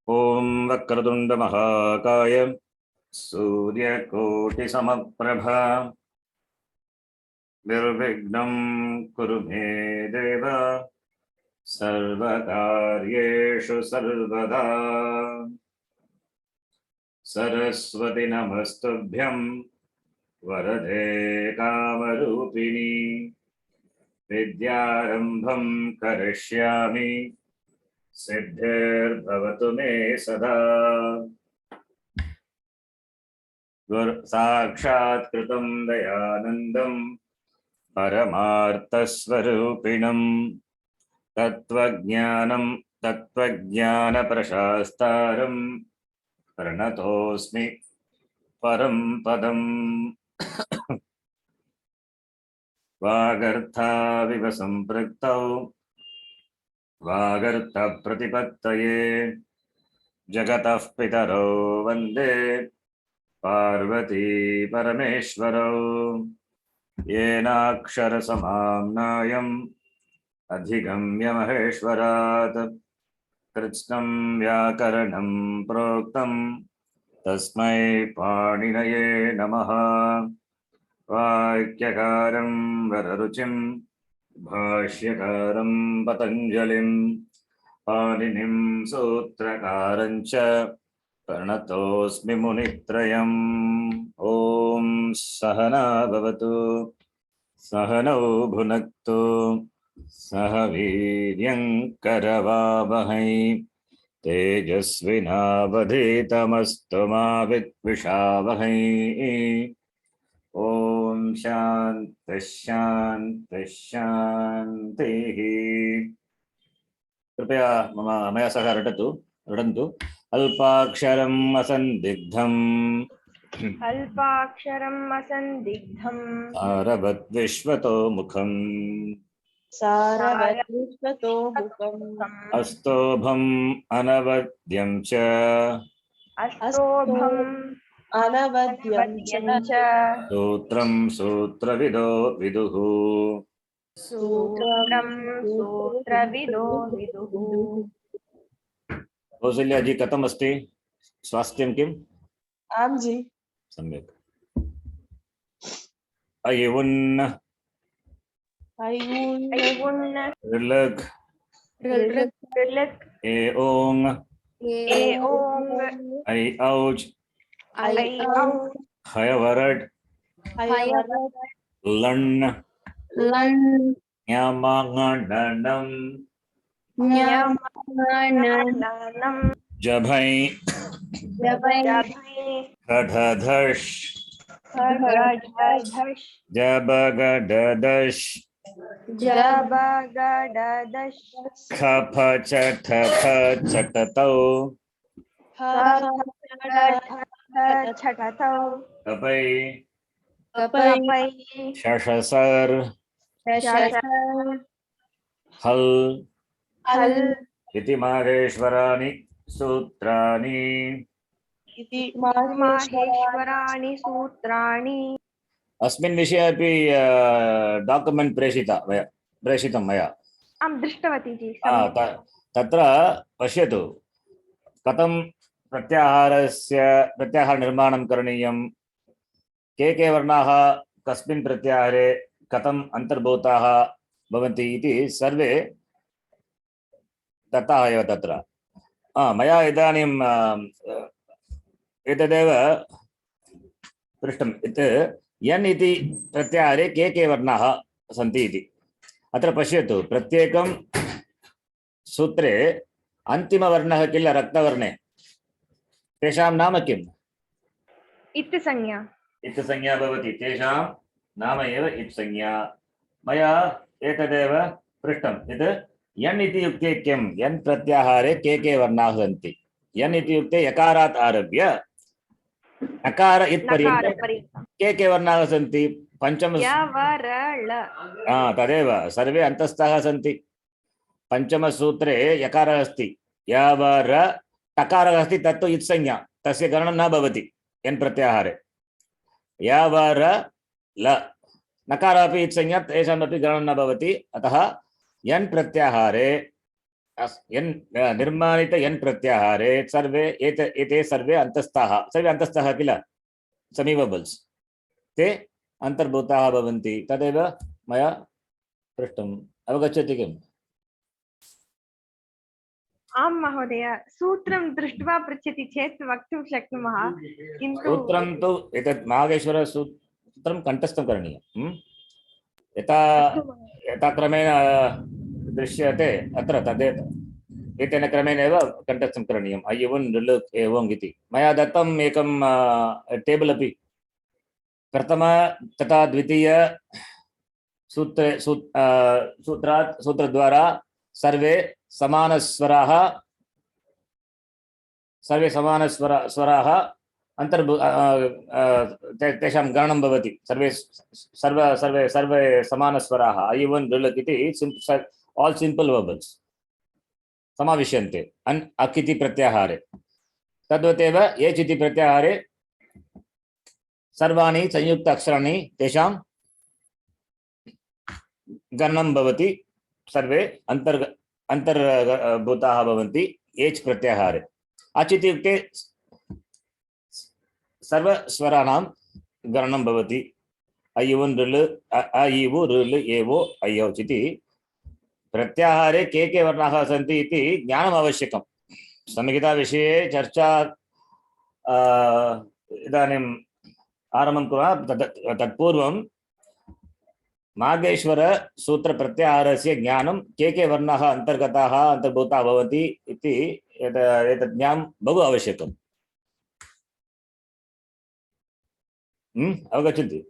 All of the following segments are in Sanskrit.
ओम वक्रतुंड महाकाय सूर्यकोटिसमप्रभा निर्विघ्नं कुरु मे देव सर्वकार्येषु सर्वदा। सरस्वती नमस्तुभ्यं वरदे कामरूपिणी विद्यारंभं करिष्यामि सिद्धिर्भवतु मे सदा। साक्षात् कृतं दयानन्दं परमार्थस्वरूपिणं तत्त्वज्ञानप्रशास्तारं प्रणतोऽस्मि परं पदम्। वागर्थाविव सम्पृक्तौ वागर्थप्रतिपत्तये जगतः पितरौ वन्दे पार्वती परमेश्वरौ। येनाक्षरसमाम्नायम् अधिगम्य महेश्वरात् कृत्स्नं व्याकरणं प्रोक्तं तस्मै पाणिनये नमः। वाक्यकारं वररुचिं भाष्यकारं पतञ्जलिं पाणिनिं सूत्रकारं च प्रणतोऽस्मि मुनित्रयम्। ॐ सहना भवतु सहनौ भुनक्तु सह वीर्यं करवावहै तेजस्विनावधीतमस्तु मा विद्विषावहै। ओम शांति शांति शांतिः। कृपया मया सह रटन्तु। अल्पाक्षरम् असन्दिग्धम् अल्पाक्षरम् असन्दिग्धम् सारवद्विश्वतो मुखम् सारवद्विश्वतोमुखम् अस्तोभम् अनवद्यं च अस्तोभम् अनवद्यं च सूत्रं सूत्रविदो विदुः। सूत्रं सूत्रविदो विदुः। कौसल्या जी कथम् अस्ति? स्वास्थ्यं किम्? आं जी सम्यक्। अयिवुन् ऐवुन् ऋलग् ऋलक् एओङ् एओङ् ऐ औज् ऐऔ हयवरड् लण् ञमङणनं ञमङणनं जभै जभै खढधष् खढधष् जबगडदष् जबगडदष् खफ चठफ चटतौ छठतौ कपै कपै शशसर् शशर् हल् हल् इति माहेश्वराणि सूत्राणि। माहेश्वराणि सूत्राणि। अस्मिन् विषये अपि डॉक्युमेंट प्रेषितं मया। आं दृष्टवती जी। तत्र पश्यतु कथं प्रत्याहार निर्माणं करणीयं, के वर्णाः कस्मिन् प्रत्याहारे कथम् अन्तर्भूताः भवन्ति इति सर्वे दत्ताः एव तत्र। मया इदानीं एतदेव पृष्टं यत् यन् इति प्रत्याहारे के वर्णाः सन्ति इति। अत्र पश्यतु प्रत्येकं सूत्रे अन्तिमवर्णः किल रक्तवर्णे, तेषां नाम किम्? इत्संज्ञा। इत्संज्ञा भवति, तेषां नाम एव इत्संज्ञा। मया एतदेव पृष्टं यत् यन् इति युक्ते किं, यन् प्रत्याहारे के वर्णाः सन्ति। यन् इति युक्ते यकारात् आरभ्य नकार इत्पर्यन्तं के वर्णाः सन्ति? पंचम तदेव सर्वे अन्तस्थाः सन्ति। पंचमसूत्रे यकारः अस्ति, यावर टकारः अस्ति, तत्तु इत्संज्ञा, तस्य गणनं न भवति यन् प्रत्याहारे। यावर ल नकार अपि इत्संज्ञा, तेषामपि गणनं न भवति। अतः यन् प्रत्याहारे निर्माणित यन् प्रत्याहारे सर्वे एते सर्वे अन्तस्थाः किल सेमी वबल्स् ते अन्तर्भूताः भवन्ति तदेव मया पृष्टम् अवगच्छति किम् आं महोदय सूत्रं दृष्ट्वा पृच्छति चेत् वक्तुं शक्नुमः किन्तु सूत्रं तु एतत् माहेश्वरसूत्रं कण्ठस्थं करणीयं यथा यथा क्रमेण दृश्यते अत्र तदेव एतेन क्रमेण एव कण्ठस्थं करणीयम् अय्यवन् लुलुक् एवम् इति मया दत्तम् एकं टेबल् अपि प्रथम तथा द्वितीय सूत्रद्वारा सर्वे समानस्वराः तेषां गणनं भवति सर्वे समानस्वराः अय्यवन् लुलुक् इति all simple vowels समाविश्यन्ते अक् इति प्रत्याहारे तद्वदेव एच् इति प्रत्याहारे सर्वाणि संयुक्त अक्षराणि तेषां गणनं भवति सर्वे अन्तर्भूताः भवन्ति एच् प्रत्याहारे अच् इत्युक्ते सर्वस्वराणां गणनं भवति अय्यवन् लुलु अ इ उ ऋ एवो ऐऔच् इति प्रत्याहारे के वर्णाः सन्ति इति ज्ञानम् आवश्यकं संहिताविषये चर्चा इदानीम् आरम्भं कुर्मः तत्पूर्वं मार्गेश्वर सूत्र प्रत्याहारस्य ज्ञानं के वर्णाः अन्तर्गताः अन्तर्भूताः भवन्ति इति एतत् ज्ञानं बहु आवश्यकम् अवगच्छन्ति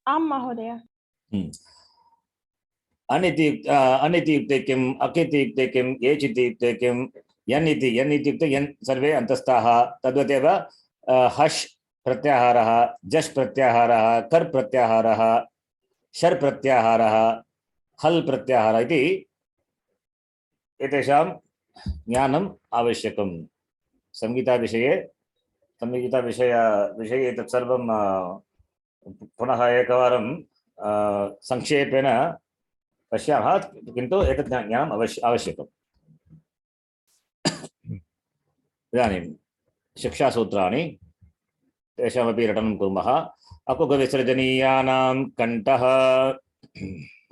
आं महोदय अन् इति युक्ते किम् अक् इति युक्ते किम् एच् इति युक्ते किम् यन् इत्युक्ते यन् सर्वे अन्तस्थाः तद्वदेव हश् प्रत्याहारः जश् प्रत्याहारः कर् प्रत्याहारः शर् प्रत्याहारः हल् प्रत्याहारः इति एतेषां ज्ञानम् आवश्यकं संहिताविषये एतत् सर्वं पुनः एकवारं संक्षेपेण पश्यामः किन्तु एतत् ज्ञानम् आवश्यकम् इदानीं शिक्षासूत्राणि तेषामपि रटनं कुर्मः अकुहविसर्जनीयानां कण्ठः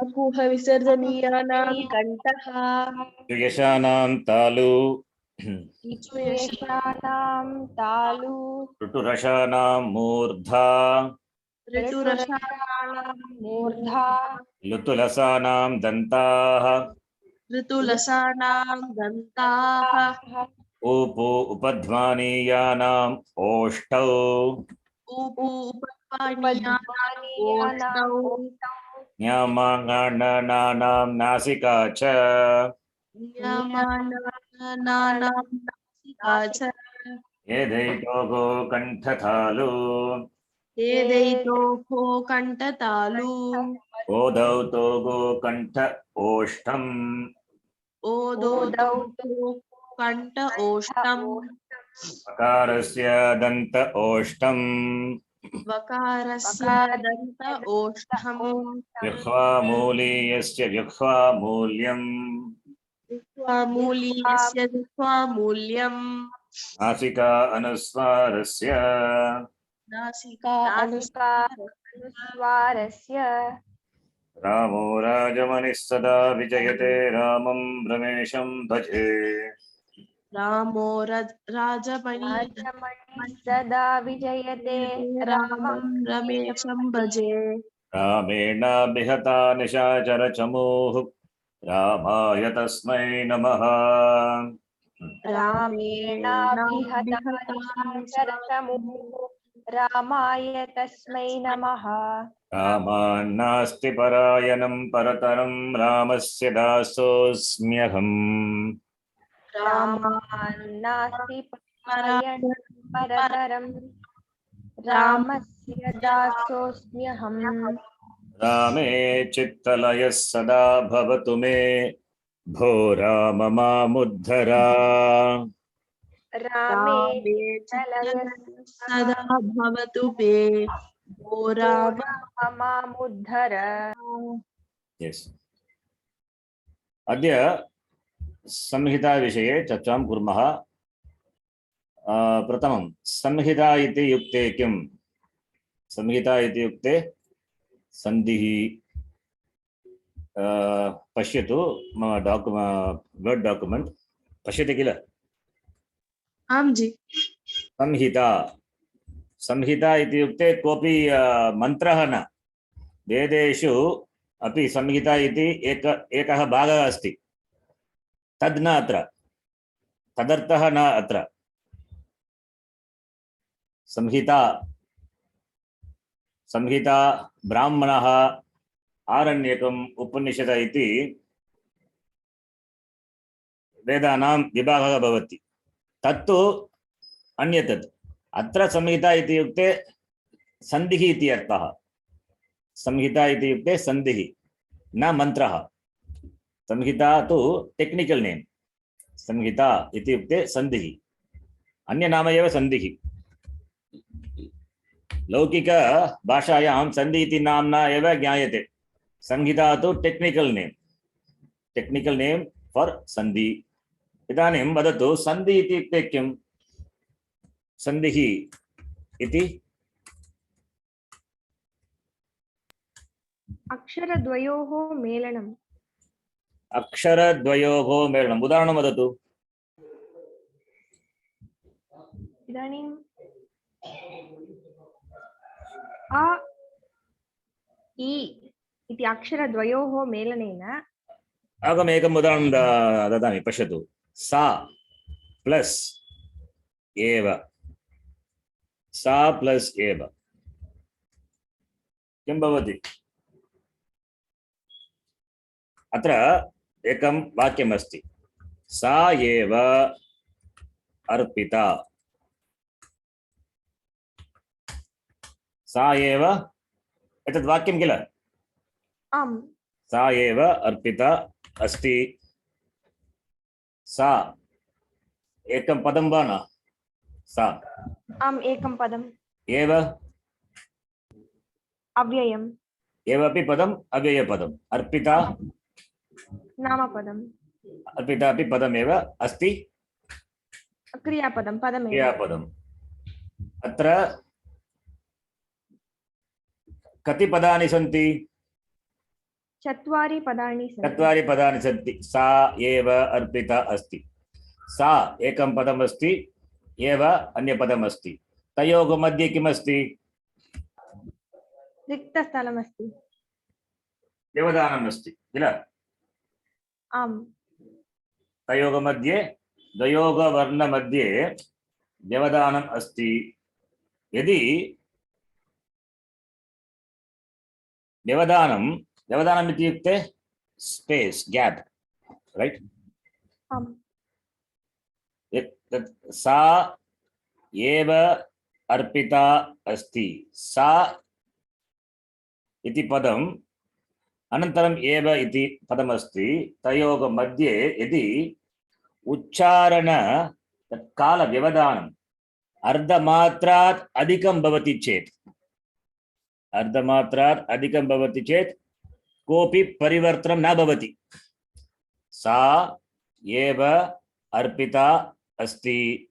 अकुहविसर्जनीयानां कण्ठः यशानां तालु येषाणां तालु ऋटुरसानां मूर्धा ऋतुरसानां मूर्धा लुतुलसानां दन्ताः ऋतुलसानां दन्ताः ऊपु उपध्मानीयानाम् ओष्ठौ ऊपु उपध्मानीयानाम् ओष्ठौ न्यामाङ्गानानां नासिका च नियमानानां नासिका च एदैतोगो कण्ठतालु एदैतोः कण्ठतालु ओदौ तोगो कण्ठ ओष्ठम् ओदौ कण्ठ ओष्ठम् अकारस्य दन्त ओष्ठम् वकारस्य दन्त ओष्ठम् जिह्वामूलीयस्य जिह्वामूल्यम् जिह्वामूलीयस्य जिह्वामूल्यम् नासिका अनुस्वारस्य नासिका अनुस्वारस्य रामो राजमनिः सदा विजयते रामं रमेशं भजे रामो राजमणि सदा विजयते रामं रमेशं भजे रामेणाभिहता निशाचरचमूः रामाय तस्मै नमः रामाय तस्मै नमः रामान्नास्ति परायणं परतरं रामस्य दासोऽस्म्यहम् रामान्नास्ति परायणं परतरं रामस्य दासोऽस्म्यहम् रामे चित्तलयः सदा भवतु मे भो राम मामुद्धर रामे सदा भवतु मे भो राम मामुद्धर yes अद्य संहिता विषये चर्चां कुर्मः। प्रथमं संहिता इति युक्ते किं? संहिता इति युक्ते सन्धिः। पश्यतु मम वर्ड डॉक्युमेंट पश्यति किल? आम जी। संहिता संहिता इति युक्ते कोऽपि मन्त्रः न। वेदेषु अपि संहिता इति एकः भागः अस्ति, तद् न अत्र, तदर्थः न अत्र। संहिता संहिता ब्राह्मणः आरण्यकम् उपनिषद इति वेदानां विभागः भवति, तत्तु अन्यत्। अत्र संहिता इति युक्ते सन्धिः इति अर्थः। संहिता इति युक्ते सन्धिः, न मन्त्रः। संहिता तु टेक्निकल नेम। संहिता इति युक्ते सन्धिः, अन्य नाम एव सन्धिः। लौकिक भाषायां सन्धि इति नाम्ना एव ज्ञायते। संहिता तु टेक्निकल नेम फॉर सन्धि। इदानीं वदतु, सन्धि इति युक्ते किं? सन्धिः इति अक्षरद्वयोः मेलनम्। अक्षरद्वयोः मेलनम्। उदाहरणं वदतु। इदानीं अ इ इति अक्षरद्वयोः मेलनेन अहम् एकम् उदाहरणं ददामि, पश्यतु। सा प्लस एव, सा प्लस एव किं भवति? अत्र एकं वाक्यम् अस्ति, सा एव अर्पिता। सा एव एतद् वाक्यं किल? आम्। सा एव अर्पिता अस्ति। सा एकं पदं वा न? सा आम्, एकं पदम्। एव अव्ययम्। एवपि पदम्, अव्ययपदम्। अर्पिता नामपदम्। अर्पिता अपि पदमेव अस्ति, क्रियापदं, पदमेव। क्रियापदम्। अत्र कति पदानि सन्ति? 4 पदानि सन्ति। 4 पदानि सन्ति। सा एव अर्पिता अस्ति। सा एकं पदम् अस्ति, एव अन्यपदम् अस्ति। तयोः मध्ये किमस्ति? रिक्तस्थलमस्ति। व्यवधानम् अस्ति किल? आम्। तयोः मध्ये, द्वयोः वर्णमध्ये व्यवधानम् अस्ति। यदि व्यवधानम् इत्युक्ते स्पेस, गैप, राइट? आम्। सा एव अर्पिता अस्ति। सा इति पदम् अनन्तरम् एव इति पदमस्ति। तयोः मध्ये यदि उच्चारण काल व्यवधानम् अर्धमात्रात् अधिकं भवति चेत्, कोऽपि परिवर्तनं न भवति। सा एव अर्पिता अस्ति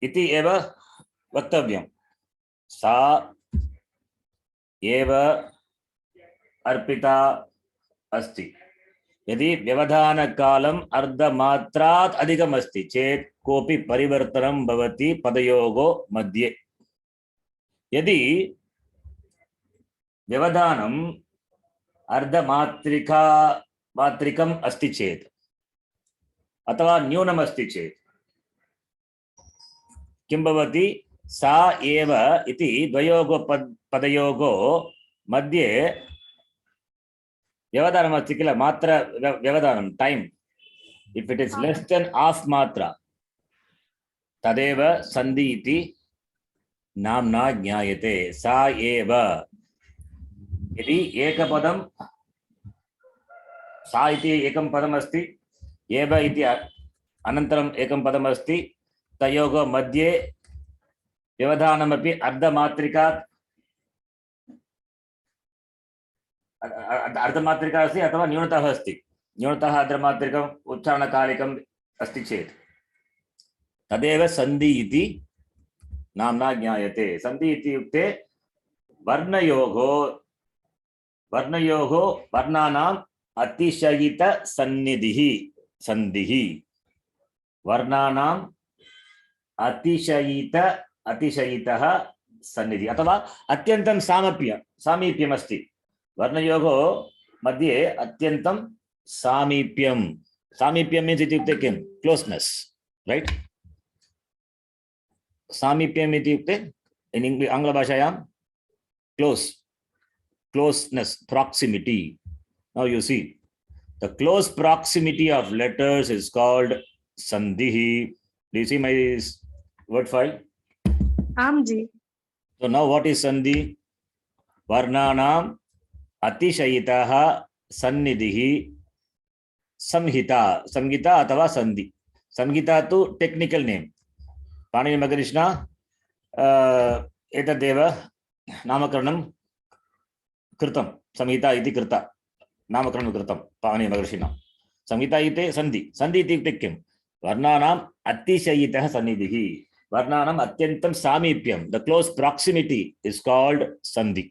इति एव वक्तव्यं। सा एव अर्पिता अस्ति। यदि व्यवधानकालम् अर्धमात्रात् अधिकम् अस्ति चेत् कोऽपि परिवर्तनं भवति पदयोः मध्ये। यदि व्यवधानम् अर्धमात्रिकम् अस्ति चेत् अथवा न्यूनम् अस्ति चेत् किं भवति? सा एव इति द्वयोः पदयोः मध्ये व्यवधानम् अस्ति किल? मात्र व्यवधानं, time. If it is less than half मात्रा, तदेव सन्धि इति नाम्ना ज्ञायते। सा एव यदि एकपदं, सा इति एकं पदम् अस्ति, एव इति अनन्तरम् एकं पदम् अस्ति, तयोः मध्ये व्यवधानमपि अर्धमात्रिका अस्ति अथवा न्यूनतः अस्ति, न्यूनतः अर्धमात्रिकम् उच्चारणकालिकम् अस्ति चेत् तदेव सन्धि इति नाम्ना ज्ञायते। सन्धि इत्युक्ते वर्णयोः वर्णानाम् अतिशयितसन्निधिः सन्धिः। वर्णानाम् अतिशयितः सन्निधिः अथवा अत्यन्तं सामीप्यम् अस्ति। वर्णयोः मध्ये अत्यन्तं सामीप्यं मीन्स् इत्युक्ते किं? क्लोज्नेस्, रैट्? सामीप्यम् इत्युक्ते इन् आङ्ग्लभाषायां closeness, proximity. Now you see, the close proximity of letters is called sandhi. Do you see my word file? Aam ji. So now what is sandhi? Varnanam atishayitah sannidhi samhita. Samhita अथवा sandhi. Samhita to technical name. Panini महर्षिणा एतदेव नामकरणं कृतं। संहिता इति कृता नामकरणं कृतं पाणिनि महर्षिणा। संहिता इति सन्धि। सन्धि इत्युक्ते किं? वर्णानाम् अतिशयितः सन्निधिः, वर्णानाम् अत्यन्तं सामीप्यं, the close proximity is called सन्धि।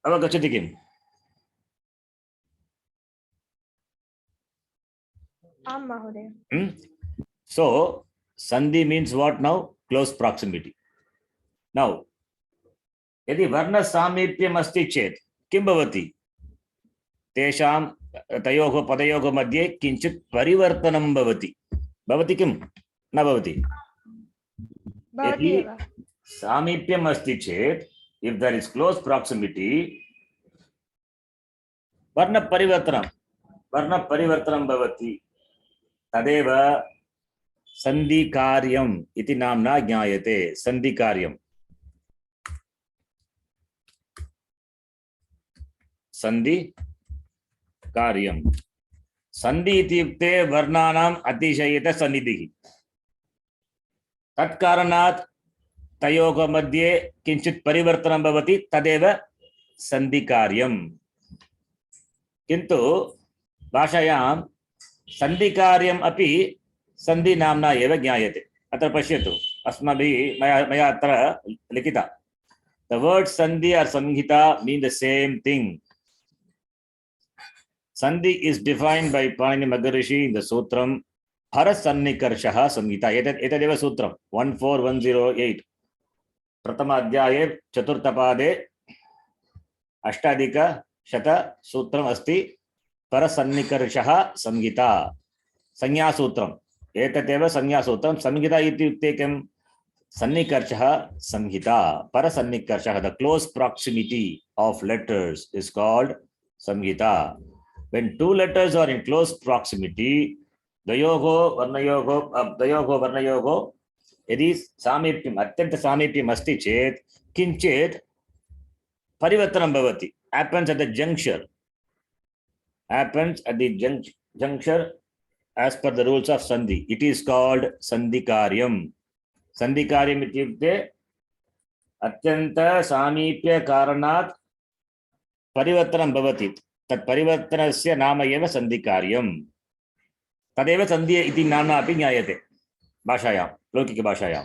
अवगच्छति किम्? आं महोदय। So sandhi means what now? Close proximity. Now यदि वर्ण सामीप्यम् अस्ति चेत् किं भवति? तेषां तयोः पदयोः मध्ये किञ्चित् परिवर्तनं भवति। भवति किं? न भवति? यदि सामीप्यम् अस्ति चेत्, if there is close proximity, वर्ण परिवर्तनं भवति। तदेव सन्धि कार्यम् इति नाम्ना ज्ञायते। सन्धि कार्यम्, सन्धि कार्यम्। सन्धि इत्युक्ते वर्णानाम् अतिशयित सन्निधिः। तत्कारणात् तयोः मध्ये किञ्चित् परिवर्तनं भवति, तदेव सन्धि कार्यम्। किन्तु भाषायां सन्धि कार्यम् अपि सन्धि नाम्ना एव ज्ञायते। अत्र पश्यतु, अस्माभिः मया अत्र लिखिता। The word sandhi or samhita mean the same thing. Sandhi is defined by Panini Maharishi in the Sutram Parasannikarshah Samhita. Etadeva Sutram 14108. Pratama Adhyaye Chaturtapade Ashtadika Shata Sutram Asti Parasannikarshah Samhita. Sanya Sutram. Etateva Sanya Sutram. Samhita ityukte kem? Sannikarshah Samhita. Parasannikarshah. The close proximity of letters is called Samhita. When two letters are in close proximity, dayoho varnayoho यदि सामीप्यम् अत्यंत सामीप्यम् अस्ति चेत् किञ्चित् परिवर्तनं भवति. Happens at the juncture. Happens at the juncture as per the rules of sandhi. It is called sandhikaryam. Sandhikaryam इत्युक्ते अत्यंत सामीप्य कारणात् परिवर्तनं भवति. तत् परिवर्तनस्य नाम एव सन्धिकार्यम्. तदेव सन्धि इति नाम्ना अपि ज्ञायते भाषायां, लौकिकभाषायां.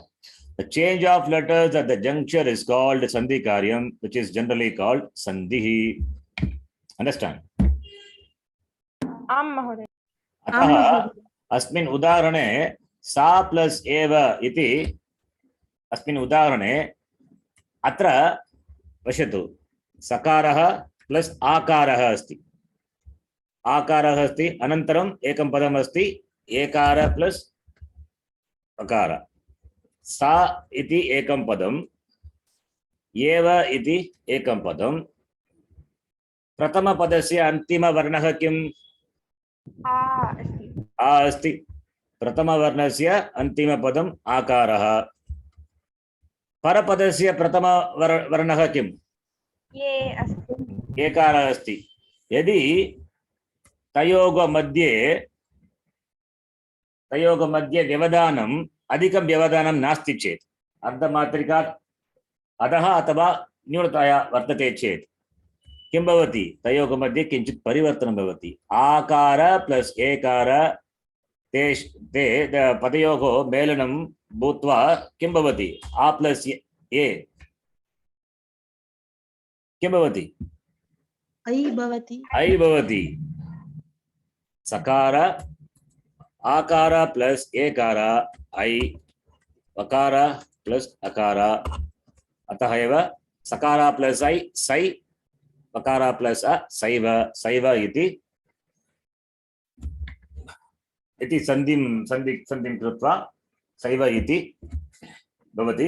The change of letters at the juncture is called sandhikaryam, which is generally called sandhi. Understand? आं महोदय. अतः अस्मिन् उदाहरणे सा प्लस एव इति अस्मिन् उदाहरणे अत्र पश्यतु, सकारः प्लस आकारः अस्ति. आकारः अस्ति, अनन्तरम् एकं पदम् अस्ति, एकार प्लस अकार. सा इति एकं पदम्, एव इति एकं पदम्. प्रथमपदस्य अन्तिमवर्णः किम्? आ अस्ति. आ अस्ति. प्रथमवर्णस्य अन्तिमपदम् आकारः. परपदस्य प्रथमवर्णः किम्? ये अस्ति. एकारः अस्ति. यदि तयोः मध्ये व्यवधानम् अधिकं व्यवधानं नास्ति चेत्, अर्धमात्रिकात् अधः अथवा न्यूनतया वर्तते चेत्, किं भवति तयोः मध्ये किञ्चित् परिवर्तनं भवति आकार प्लस एकार ते पदयोः मेलनं भूत्वा किं भवति आ प्लस ए किं भवति ऐ भवति ऐ भवति सकार आकार प्लस एकार ऐ वकार प्लस अकार अतः एव सकार प्लस ऐ सै वकार प्लस अ सैव सैव इति सन्धिं कृत्वा सैव इति भवति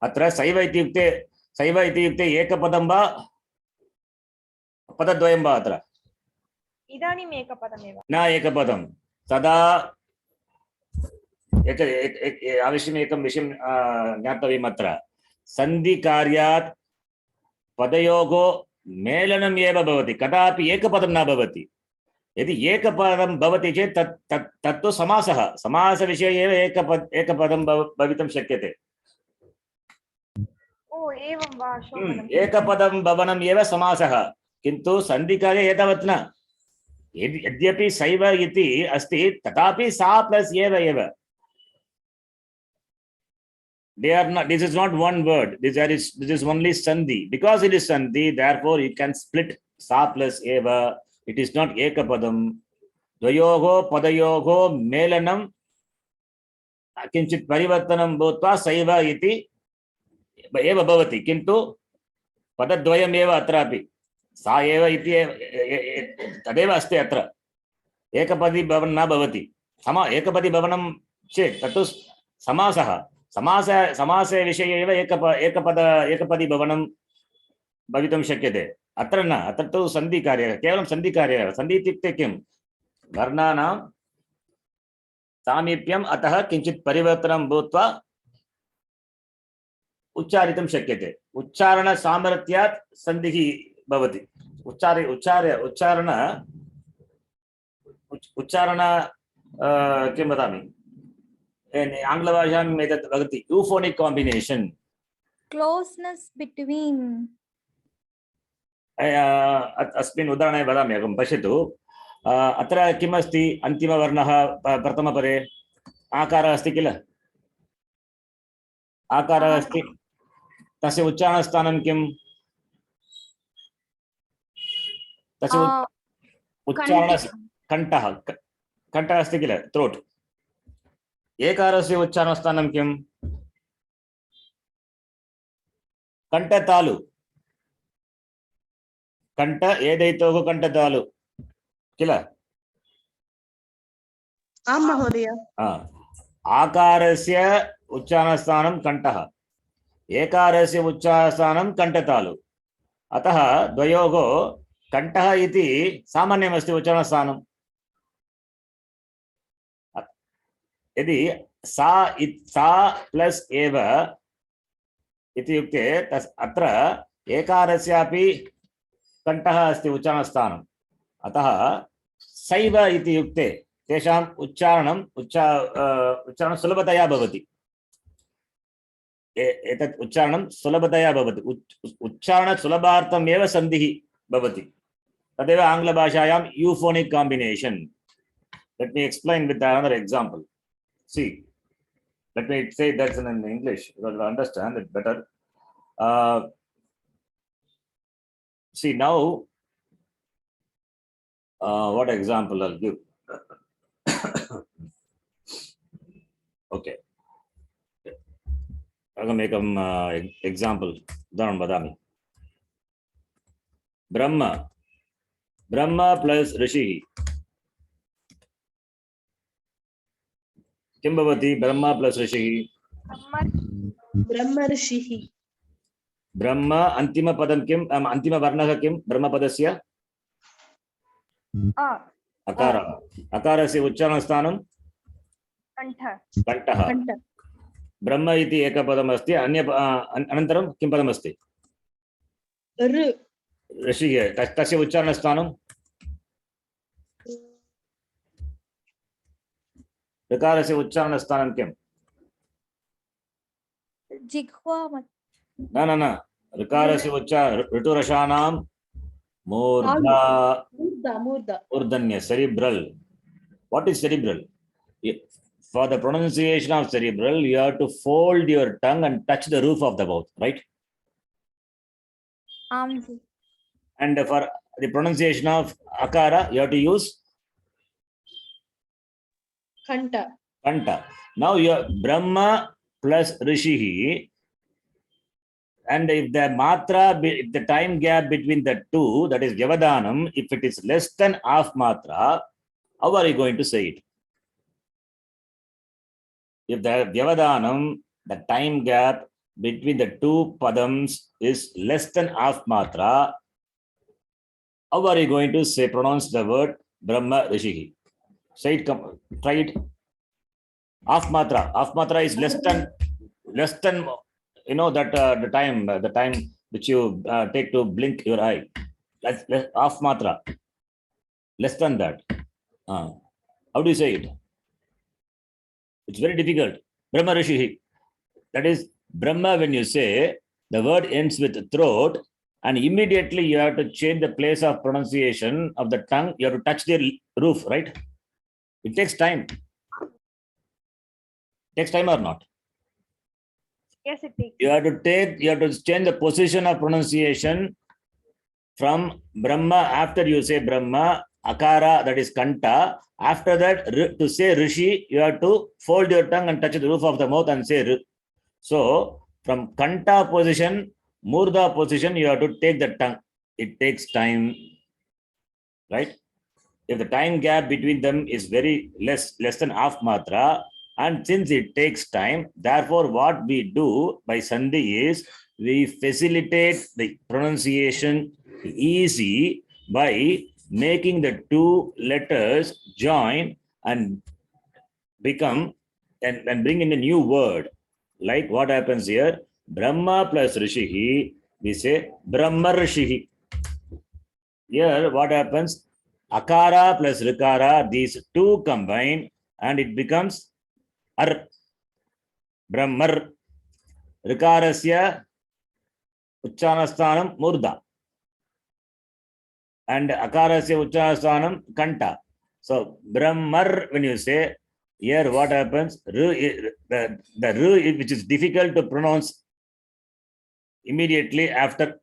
अत्र सैव इत्युक्ते एकपदं वा पदद्वयं वा अत्र इदानीम् एकपदमेव न एकपदं तदा अवश्यम् एकं विषयं ज्ञातव्यम् अत्र सन्धिकार्यात् पदयोः मेलनम् एव भवति कदापि एकपदं न भवति यदि एकपदं भवति चेत् तत्तु समासः समासविषये एव एकपदं भवितुं शक्यते ओ एवं वा शोभनम् एकपदं भवनम् एव समासः किन्तु सन्धिकार्ये एतावत् न यद्यपि सैव इति अस्ति तथापि सा प्लस एव this is not one word this is only sandhi because it is sandhi therefore you can split sa plus eva it is not ekapadam dvayoho padayoho melanam किञ्चित् परिवर्तनं भूत्वा सैव इति एव भवति किन्तु पदद्वयम् एव अत्रापि सा एव इति तदेव अस्ति अत्र एकपदी भवनं न भवति एकपदी भवनं चेत् तत्तु समासः समासे विषये एव एकपदी भवनं भवितुं शक्यते अत्र न अत्र तु सन्धिकार्यः केवलं सन्धिकार्यः सन्धि इत्युक्ते किं वर्णानां सामीप्यम् अतः किञ्चित् परिवर्तनं भूत्वा उच्चारितुं शक्यते उच्चारणसामर्थ्यात् सन्धिः भवति उच्चारण किं वदामि आङ्ग्लभाषायाम् एतत् भवति यूफोनिक् काम्बिनेशन् closeness between अस्मिन् उदाहरणे वदामि अहं पश्यतु अत्र किम् अस्ति अन्तिमवर्णः प्रथमपदे आकारः अस्ति किल आकारः अस्ति तस्य उच्चारणस्थानं किम् तस्य उच्चारण कण्ठः अस्ति किल थ्रोट् एकारस्य उच्चारणस्थानं किम् कण्ठतालु कंठ एदैतोः कंठतालु किल आं महोदय आकारस्य उच्चारणस्थानं कंठः एकारस्य उच्चारणस्थानं कंठतालु अतः द्वयोः कंठः इति सामान्यमस्ति उच्चारणस्थानं यदि सा प्लस एव इत्युक्ते अत्र एकारस्यापि कंठः अस्ति उच्चारणस्थानम् अतः सैव इति युक्ते तेषाम् उच्चारणं सुलभतया भवति एतत् उच्चारणं सुलभतया भवति उच्चारण सुलभार्थम् एव सन्धिः भवति तदेव आङ्ग्लभाषायां यूफोनिक् combination let me explain with another example see let me say that in English you will understand it better see now what example I'll give okay अहमेकम् example उदाहरणं वदामि ब्रह्म प्लस ऋषिः किं भवति ब्रह्म प्लस ऋषिः ब्रह्मर्षिः ब्रह्म अन्तिमपदं किम् अन्तिमवर्णः किं ब्रह्मपदस्य अकारः अकारस्य उच्चारणस्थानं कण्ठः ब्रह्म इति एकपदम् अस्ति अनन्तरं किं पदमस्ति ऋषिः तस्य उच्चारणस्थानं ऋकारस्य उच्चारणस्थानं किम् जिह्वा न ऋकारस्य उच्चारण ऋटुरसानां Murdha. Murda. Murdanya, cerebral. What is cerebral? For the pronunciation of cerebral, you have to fold your tongue and touch the roof of the mouth, right? Amji. And for the pronunciation of akara, you have to use Kanta. kanta. Now you have Brahma plus Rishihi. And if the matra, if the time gap between the two, that is Vyavadanam, if it is less than half matra, how are you going to say it? If the Vyavadanam, the time gap between the two padams is less than half matra, how are you going to say, pronounce the word Brahma Rishihi? Say it, try it. Half matra is less than, you know, that the time which you take to blink your eye. That's half matra. Less than that. How do you say it? It's very difficult. Brahma Rishihi. That is Brahma. When you say, the word ends with throat, and immediately you have to change the place of pronunciation of the tongue. You have to touch the roof, right? It takes time. Takes time or not? Yes, it takes. You have to change the position of pronunciation from Brahma. After you say Brahma, akara, that is kanta. After that, to say Rishi, you have to fold your tongue and touch the roof of the mouth and say R. So, from kanta position, murda position, you have to take the tongue. It takes time, right? If the time gap between them is very less than half matra, and since it takes time, therefore what we do by sandhi is we facilitate the pronunciation easy by making the two letters join and become and bring in a new word. Like what happens here, Brahma plus Rishihi, we say Brahma Rishihi. Here what happens, akara plus rikara, these two combine and it becomes ar. Brahmar. Rikarasya uchchanasthanam murda. And akarasya uchchanasthanam kanta. So Brahmar, when you say, here what happens, the R, which is difficult to pronounce immediately after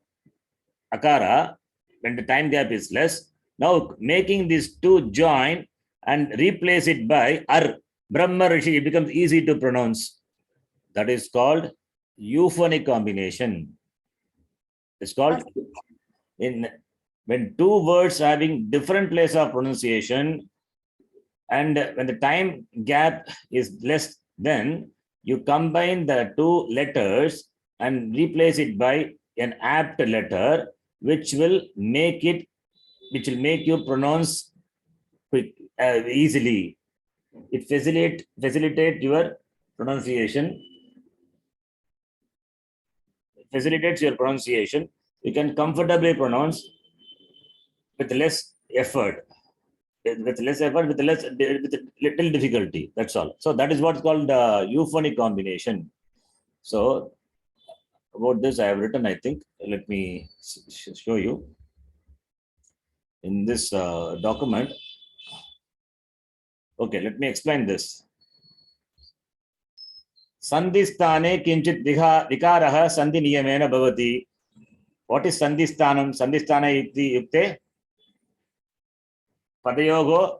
akara, when the time gap is less. Now making these two join and replace it by ar, Brahma Rishi, it becomes easy to pronounce. That is called euphonic combination. It's called when two words having different place of pronunciation, and when the time gap is less, then you combine the two letters and replace it by an apt letter, which will make you pronounce quick, easily. It facilitate your pronunciation. Facilitates your pronunciation. You can comfortably pronounce with less effort. With little difficulty. That's all. So that is what's called euphonic combination. So about this I have written, I think. Let me show you. In this document. Okay, let me explain this. Sandhisthane kinchit vikarah sandhi niyamena bhavati. What is sandhisthanam? Sandhisthana iti yukte padayogo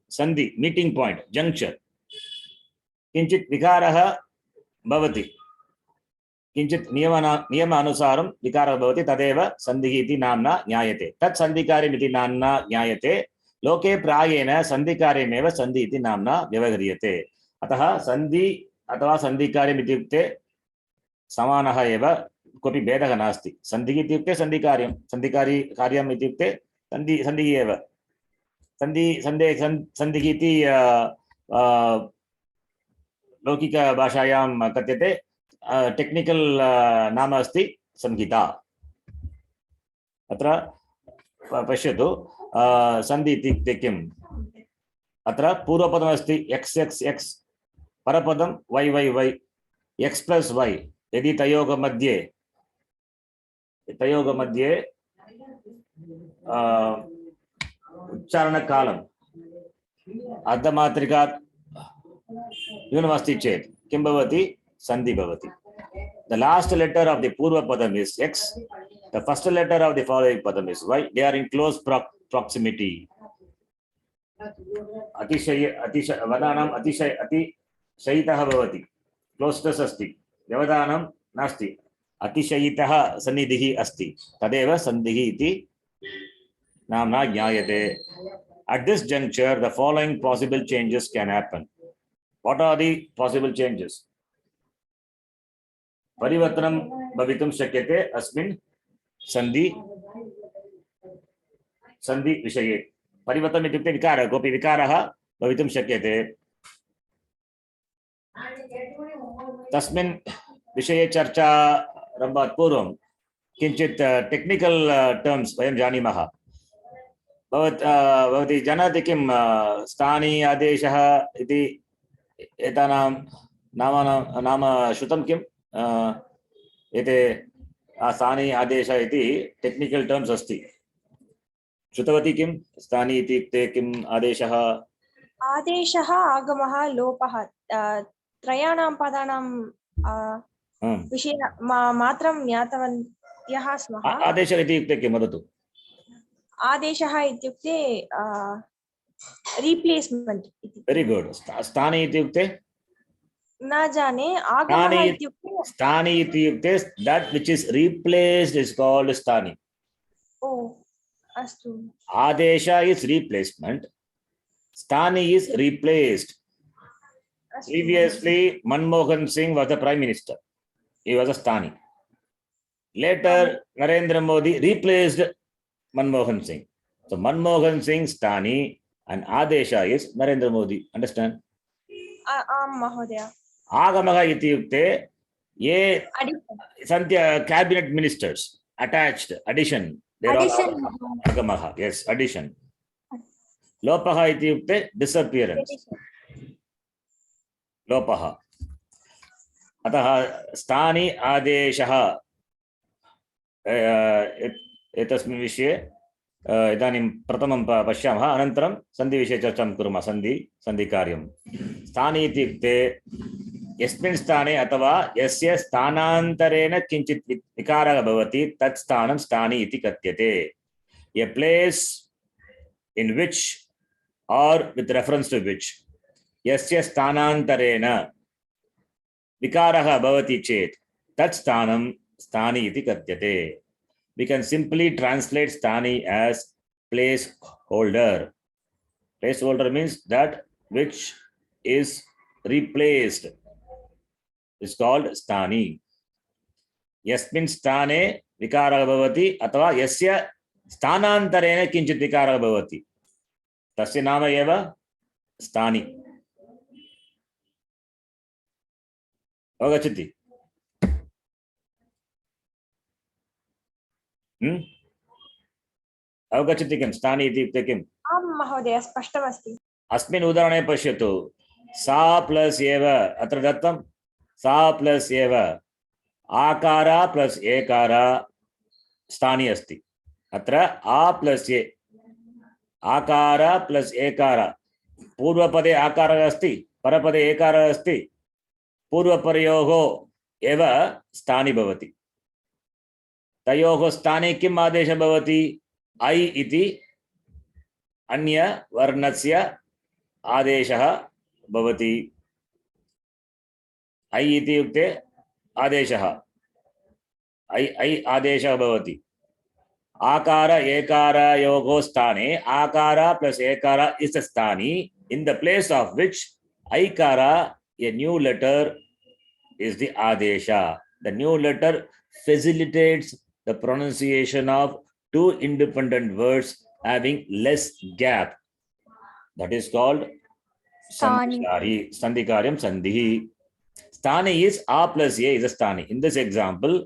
sandhi, meeting point, juncture. Kinchit vikarah bhavati. Kinchit niyama anusaram vikarah bhavati tadeva sandhi iti namna nyayate. Tat sandhikarim iti namna nyayate. Loke prayena sandhikaryameva sandhi iti namna vyavahriyate. अतः संधि अथवा संधिकार्यम् इत्युक्ते समानः एव, कोऽपि भेदः नास्ति. संधिः इत्युक्ते संधिकार्यं, संधिकार्यम् इत्युक्ते संधिः एव. संधिः इति लौकिकभाषायां कथ्यते. टेक्निकल् नाम अस्ति संहिता. अत्र पश्यतु, संधि इत्युक्ते किम्? अत्र पूर्वपदमस्ति x, परपदं y, x plus y. यदि तयोः मध्ये उच्चारणकालम् अर्धमात्रिकात् न्यूनमस्ति चेत् किं भवति? सन्धि भवति. The last letter of the Purva Padam is X. The first letter of the following Padam is Y. They are in close proximity. वदानाम् अतिशयितः भवति. Closeness अस्ति. व्यवधानं नास्ति. अतिशयितः सन्निधिः अस्ति. तदेव सन्धिः इति नाम्ना ज्ञायते. At this juncture, the following possible changes can happen. What are the possible changes? परिवर्तनं भवितुं शक्यते अस्मिन् सन्धि विषये. परिवर्तनम् इत्युक्ते विकारः, कोऽपि विकारः भवितुं शक्यते. तस्मिन् विषये चर्चारम्भात् पूर्वं किञ्चित् टेक्निकल् टर्म्स् वयं जानीमः. भवती जानाति किं स्थानी आदेशः इति एतानां नाम श्रुतं किम्? एते स्थानी आदेश इति टेक्निकल टर्म्स अस्ति. श्रुतवती किं? स्थानी इत्युक्ते किम् आदेशः? आदेशः आगमः लोपः त्रयाणां पदानां विषये मात्रं ज्ञातवन्तः स्मः. आदेशः इत्युक्ते किं वदतु? आदेशः इत्युक्ते रिप्लेस्मेंट इति. वेरी गुड. स्थानी इत्युक्ते न जाने. आगमः इत्युक्ते स्थानी इत्युक्ते that which is replaced is called स्थानी. ओ अस्तु. आदेशः is replacement. स्थानी is replaced. Previously, Manmohan Singh was the Prime Minister. He was a Sthani. Later, Narendra Modi replaced Manmohan Singh. So, Manmohan Singh Sthani and Adesha is Narendra Modi. Understand? Mahodaya. Agamaha ityukte ye Santya cabinet ministers attached, addition. Addition. Agamaha, yes, addition. Lopaha ityukte disappearance. लोपः. अतः स्थानी आदेशः एतस्मिन् विषये इदानीं प्रथमं पश्यामः, अनन्तरं सन्धिविषये चर्चां कुर्मः. सन्धिकार्यं. स्थानी इत्युक्ते यस्मिन् स्थाने अथवा यस्य स्थानान्तरेण किञ्चित् विकारः भवति तत् स्थानं स्थानी इति कथ्यते. A place in which or with reference to which यस्य स्थानान्तरेण विकारः भवति चेत् तत् स्थानं स्थानी इति कथ्यते. We can simply translate स्थानी as placeholder. Placeholder means that which is replaced is called स्थानी. यस्मिन् स्थाने विकारः भवति अथवा यस्य स्थानान्तरेण किञ्चित् विकारः भवति तस्य नाम एव स्थानी. अवगच्छति? अवगच्छति किं स्थानी इत्युक्ते किम्? आं महोदय, स्पष्टमस्ति. अस्मिन् उदाहरणे पश्यतु. सा प्लस एव अत्र दत्तं. सा प्लस एव आकार प्लस एकार स्थानी अस्ति. अत्र आ प्लस ए आकार प्लस एकार. पूर्वपदे आकारः अस्ति, परपदे एकारः अस्ति. पूर्वपरयोः एव स्थानी भवति. तयोः स्थाने किम् आदेशः भवति? ऐ इति अन्य वर्णस्य आदेशः भवति. ऐ इत्युक्ते आदेशः. ऐ आदेशः भवति. आकार एकारयोः स्थाने आकार प्लस एकार is the स्थानी, in the place of which aikara, a new letter, is the adesha. The new letter facilitates the pronunciation of two independent words having less gap. That is called sandhikari. Sandhikaryam sandhi. Sthani is a plus a is a sthani. In this example,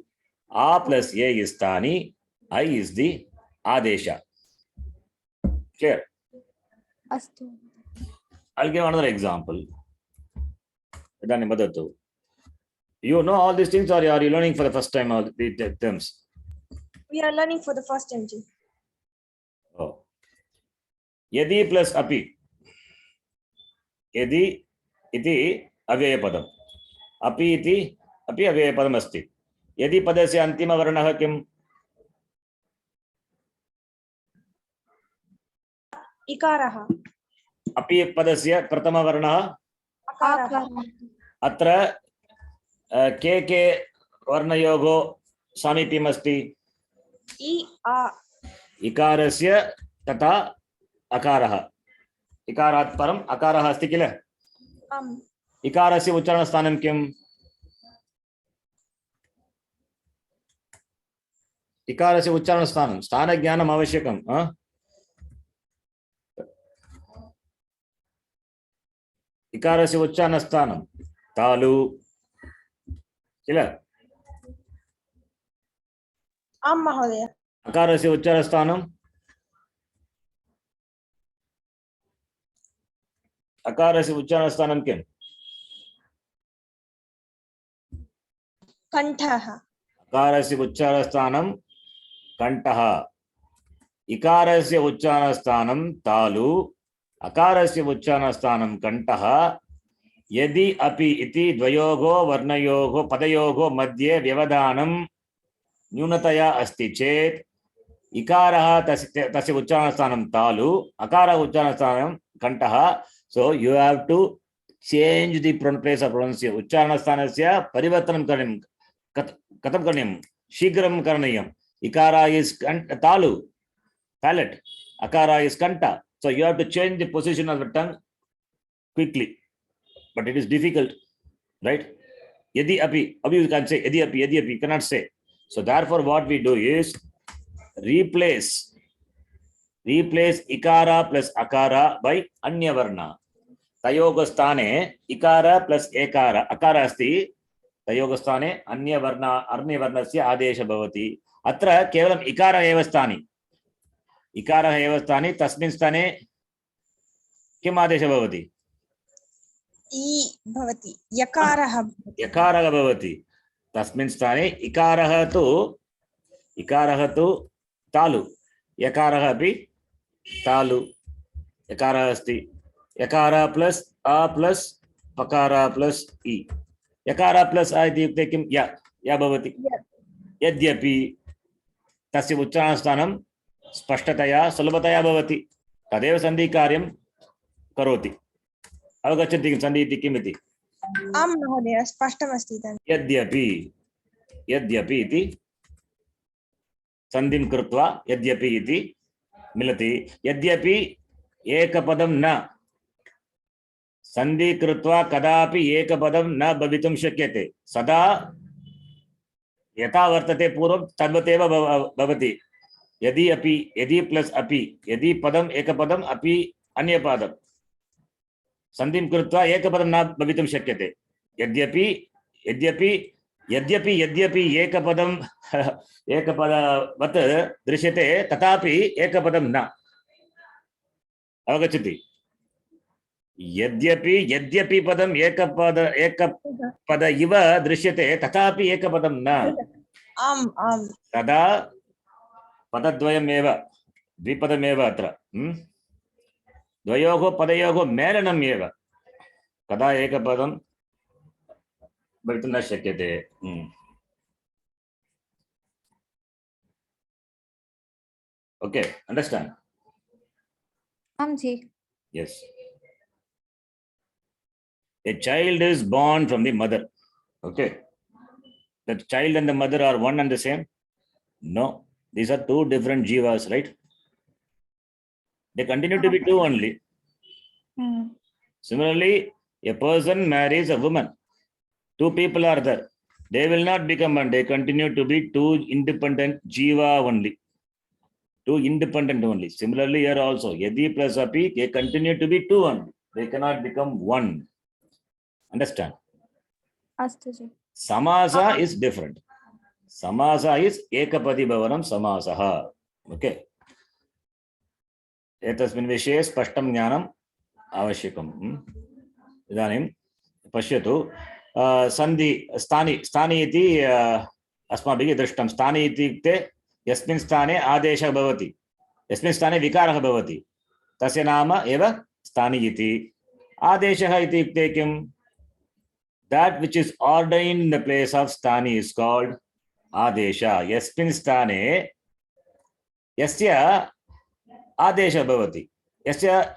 a plus a is sthani, I is the adesha. Clear? Astu. I'll give another example. You know all these things, or are you learning for the first time all the terms? We are learning for the first time. यदि प्लस अपि, यदि इति अव्ययपदम्, अपि इति अपि अव्ययपदम् अस्ति। यदि पदस्य अन्तिमवर्णः किम्? इकारः। अपि पदस्य प्रथमवर्णः अकारः। अत्र के वर्णयोः सामीप्यम् अस्ति? इ आ। इकारस्य तथा अकारः, इकारात् परम् अकारः अस्ति किल? आम्। इकारस्य उच्चारणस्थानं किम्? इकारस्य उच्चारणस्थानं, स्थानज्ञानम् आवश्यकम्। इकारस्य उच्चारणस्थानं तालु किल? आम् महोदय। अकारस्य उच्चारणस्थानं? अकारस्य उच्चारणस्थानं किम्? कण्ठः। अकारस्य उच्चारणस्थानं कण्ठः, इकारस्य उच्चारणस्थानं तालु, अकारस्य उच्चारणस्थानं कण्ठः। यदि अपि इति द्वयोः वर्णयोः पदयोः मध्ये व्यवधानं न्यूनतया अस्ति चेत् इकारः तस्य उच्चारणस्थानं तालु, अकारः उच्चारणस्थानं कण्ठः। So you have to change the place of pronunciation, उच्चारणस्थानस्य परिवर्तनं करणीयं। कथं करणीयं? शीघ्रं करणीयम्। इकार इज तालु, palate, akara is kanta, so you have to change the position of the tongue quickly, but it is difficult, right? Yadi api, you can say yadi api, you cannot say. So therefore what we do is replace ikara plus akara by anya varna. Tayoga sthane ikara plus ekara, akara asti, tayoga sthane anya varnasya adesha bhavati. Atra kevalam ikara eva sthani, इकारः एव स्थाने, तस्मिन् स्थाने किम् आदेशः भवति? इ भवति, यकारः। यकारः भवति। तस्मिन् स्थाने इकारः तु तालु, यकारः अपि तालु, यकारः अस्ति। यकारः प्लस अ प्लस पकारः प्लस इ, यकारः प्लस अ इत्युक्ते किं? या भवति। यद्यपि तस्य उच्चारणस्थानं स्पष्टतया सुलभतया भवति, तदेव सन्धि कार्यं करोति। अवगच्छति सन्धि इति किम् इति? आम् महोदय, स्पष्टमस्ति। यद्यपि इति सन्धिं कृत्वा यद्यपि इति मिलति। यद्यपि एकपदं न, सन्धि कृत्वा कदापि एकपदं न भवितुं शक्यते। सदा यथा वर्तते पूर्वं तद्वदेव भवति। यदि अपि, यदि प्लस अपि, यदि पदम एकपदम अपि अन्यपदम, सन्धिं कृत्वा एकपदं न भवितुं शक्यते। यद्यपि एकपदं एकपदवत् दृश्यते, तथापि एकपदं न। अवगच्छति? यद्यपि पदम एकपद इव दृश्यते, तथापि एकपदं न। आम् आम्। तदा पदद्वयमेव, द्विपदमेव अत्र। द्वयोः पदयोः मेलनम् एव, कदा एकपदं भवितुं न शक्यते। Okay, understand? आम् जी। Yes. A child is born from the mother. Okay. The child and the mother are one and the same? No. These are two different jivas, right? They continue to be two only. Similarly, a person marries a woman. Two people are there. They will not become one. They continue to be two independent jiva only. Two independent only. Similarly, here also, yadi plus api, they continue to be two only. They cannot become one. Understand? अस्तु जी। Samasa is different. Samasa is ekapadi bhavanam samasah. Okay. एतस्मिन् विषये स्पष्टं ज्ञानम् आवश्यकम्। इदानीं पश्यतु, सन्धि स्थानी इति अस्माभिः दृष्टं। स्थानी इत्युक्ते यस्मिन् स्थाने आदेशः भवति, यस्मिन् स्थाने विकारः भवति। तस्य नाम एव स्थानी इति आदेशः इति युक्ते किम् that which is ordained in the place of sthani is called adesha yasmin sthane yasya adesha bhavati yasya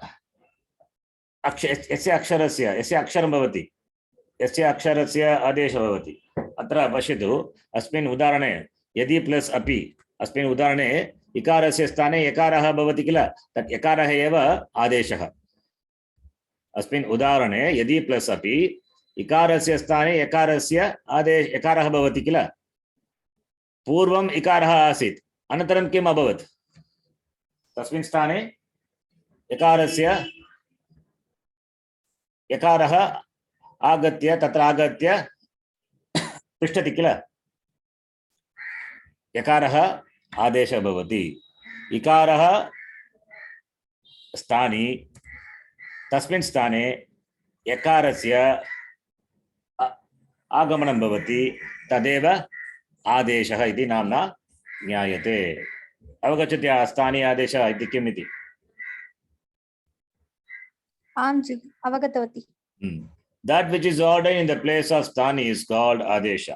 अक्षरस्य यस्य अक्षरं भवति यस्य अक्षरस्य आदेशः भवति अत्र पश्यतु अस्मिन् उदाहरणे यदि प्लस् अपि अस्मिन् उदाहरणे इकारस्य स्थाने यकारः भवति किल तत् यकारः एव आदेशः अस्मिन् उदाहरणे यदि प्लस् अपि इकारस्य स्थाने यकारस्य यकारः भवति किल पूर्वम् इकारः आसीत् अनन्तरं किम् अभवत् तस्मिन् स्थाने यकारस्य यकारः आगत्य तत्र आगत्य तिष्ठति किल यकारः आदेशः भवति इकारः स्थानी तस्मिन् स्थाने यकारस्य आगमनं भवति तदेव आदेशः इति नाम्ना ज्ञायते अवगच्छति स्थानीय आदेशः इति किम् इति आं जी अवगतवती that which is ordered in the place of sthani is called adesha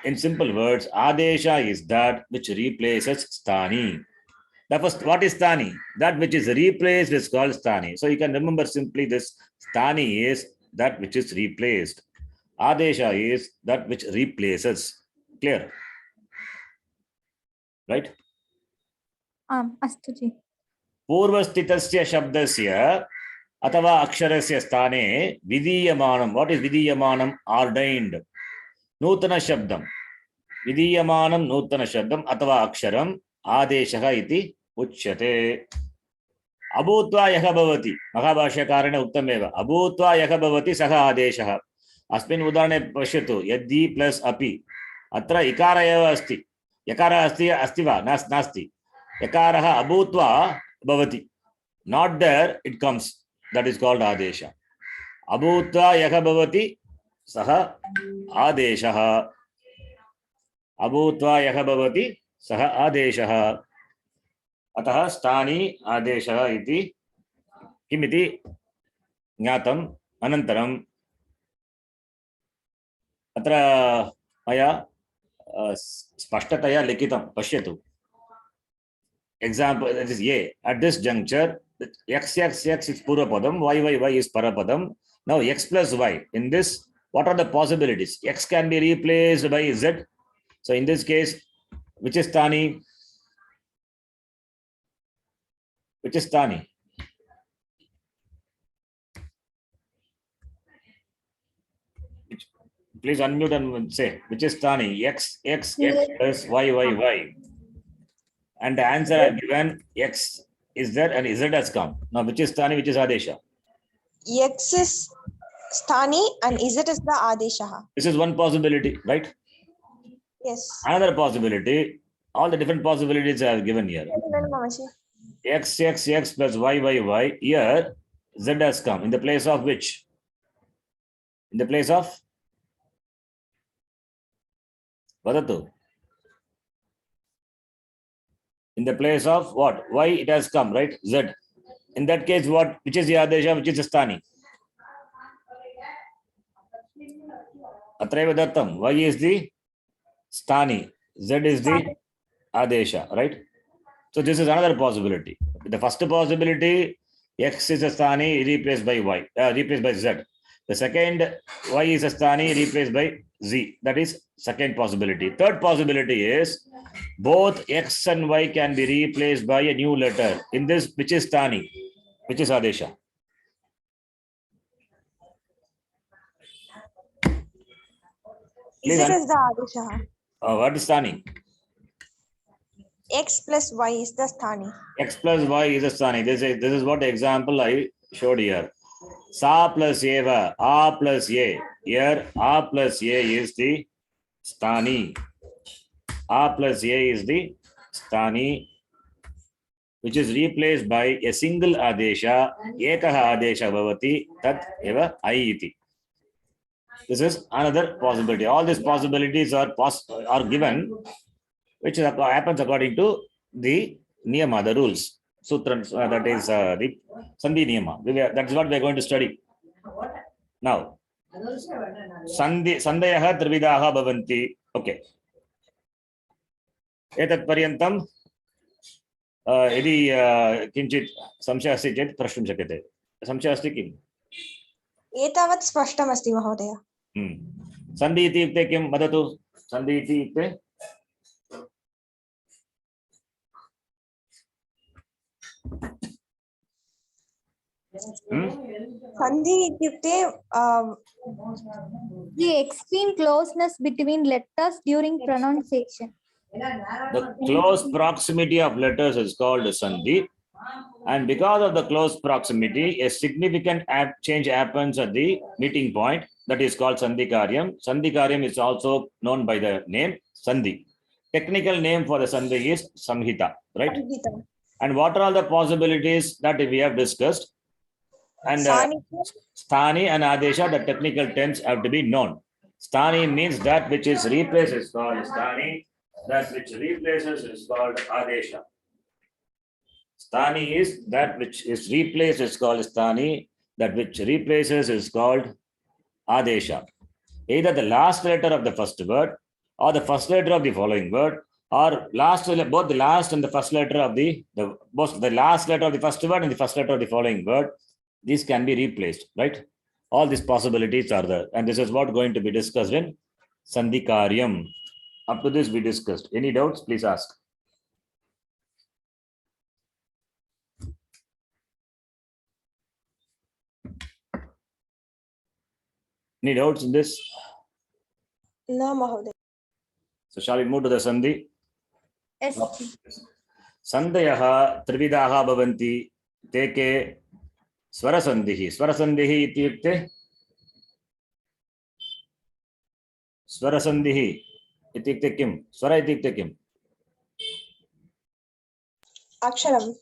in simple words adesha is that which replaces sthani that was what is sthani that which is replaced is called sthani so you can remember simply this sthani is that which is replaced adesha is that which replaces clear right आम् अस्तु जी पूर्वस्थितस्य शब्दस्य अथवा अक्षरस्य स्थाने विधीयमानं व्हाट इज विधीयमानं ऑर्डैन्ड नूतन शब्दं विधीयमानं नूतन शब्दम् अथवा अक्षरम् आदेशः इति उच्यते अभूत्वा यः भवति महाभाष्यकारेण उक्तमेव अभूत्वा यः भवति सः आदेशः अस्मिन् उदाहरणे पश्यतु यदि प्लस् अपि अत्र इकार एव अस्ति यकारः अस्ति वा नास्ति यकारः अभूत्वा भवति not there it comes that is called adesha abhutva yah bhavati sah adeshah abhutva yah bhavati sah adeshah atah sthani adeshah iti kimiti ज्ञातम् अनन्तरम् अत्र मया स्पष्टतया लिखितं पश्यतु example that is a at this juncture x is purvapadam y is parapadam now x plus y in this what are the possibilities x can be replaced by z so in this case which is sthani please unmute and say which is sthani x plus y and the answer I've given x is there and z has come. Now which is sthani, which is adesha? X is sthani and z is the adesha. This is one possibility, right? Yes. Another possibility, all the different possibilities I have given here. X plus y. Here z has come in the place of which? In the place of vadatu. In the place of what? Y it has come, right? Z. In that case, what? Which is the adesha? Which is the sthani? Atraiva dattam. Y is the sthani. Z is the adesha, right? So this is another possibility. The first possibility, x is a sthani replaced by y, replaced by z. The second, y is a sthani replaced by z. That is second possibility. Third possibility is both x and y can be replaced by a new letter. In this, which is sthani, which is adesha. Z is the adesha. What is sthani? X plus y is the sthani. X plus y is a sthani. This is what the example I showed here. Sa plus eva, a plus a. Here, a plus a is the sthani. A plus a is the sthani, which is replaced by a single adesha. Ekaha adesha bhavati tat eva I iti. This is another possibility. All these possibilities are given, which happens according to the niyama, the rules. Sutram, that is the Sandhi Niyama. That's what we are going to study. Now, Sandhayah Trividaha Bhavanti. Okay. एतत् पर्यन्तं यदि किञ्चित् संशयः अस्ति चेत् प्रष्टुं शक्यते संशयः अस्ति किम् एतावत् स्पष्टमस्ति महोदय सन्धि इत्युक्ते किं वदतु सन्धि इत्युक्ते सन्धि इत्युक्ते The extreme closeness between letters during pronunciation. The close proximity of letters is called sandhi, and because of the close proximity, a significant change happens at the meeting point. That is called sandhi karyam. Sandhi karyam is also known by the name sandhi. Technical name for the sandhi is samhita, right? Samhita. And what are all the possibilities that we have discussed? And sthani and adesha, the technical tense have to be known. Sthani means that which is replaced is called sthani. That which replaces is called adesha. Sthani is that which is replaced is called sthani. That which replaces is called adesha. Either the last letter of the first word or the first letter of the following word, or both the last and the first letter of both the last letter of the first word and the first letter of the following word. These can be replaced, right? All these possibilities are there, and this is what going to be discussed in Sandhi Karyam. Up to this we discussed. Any doubts? Please ask. Any doubts in this? No, Mahoday. So shall we move to the Sandhi? Yes. Sandhayaha Trividaha Bhavanti Teke Swarasandhihi. Swarasandhihi ityukte Swarasandhihi ityukte kim? Swara ityukte kim? Aksharam.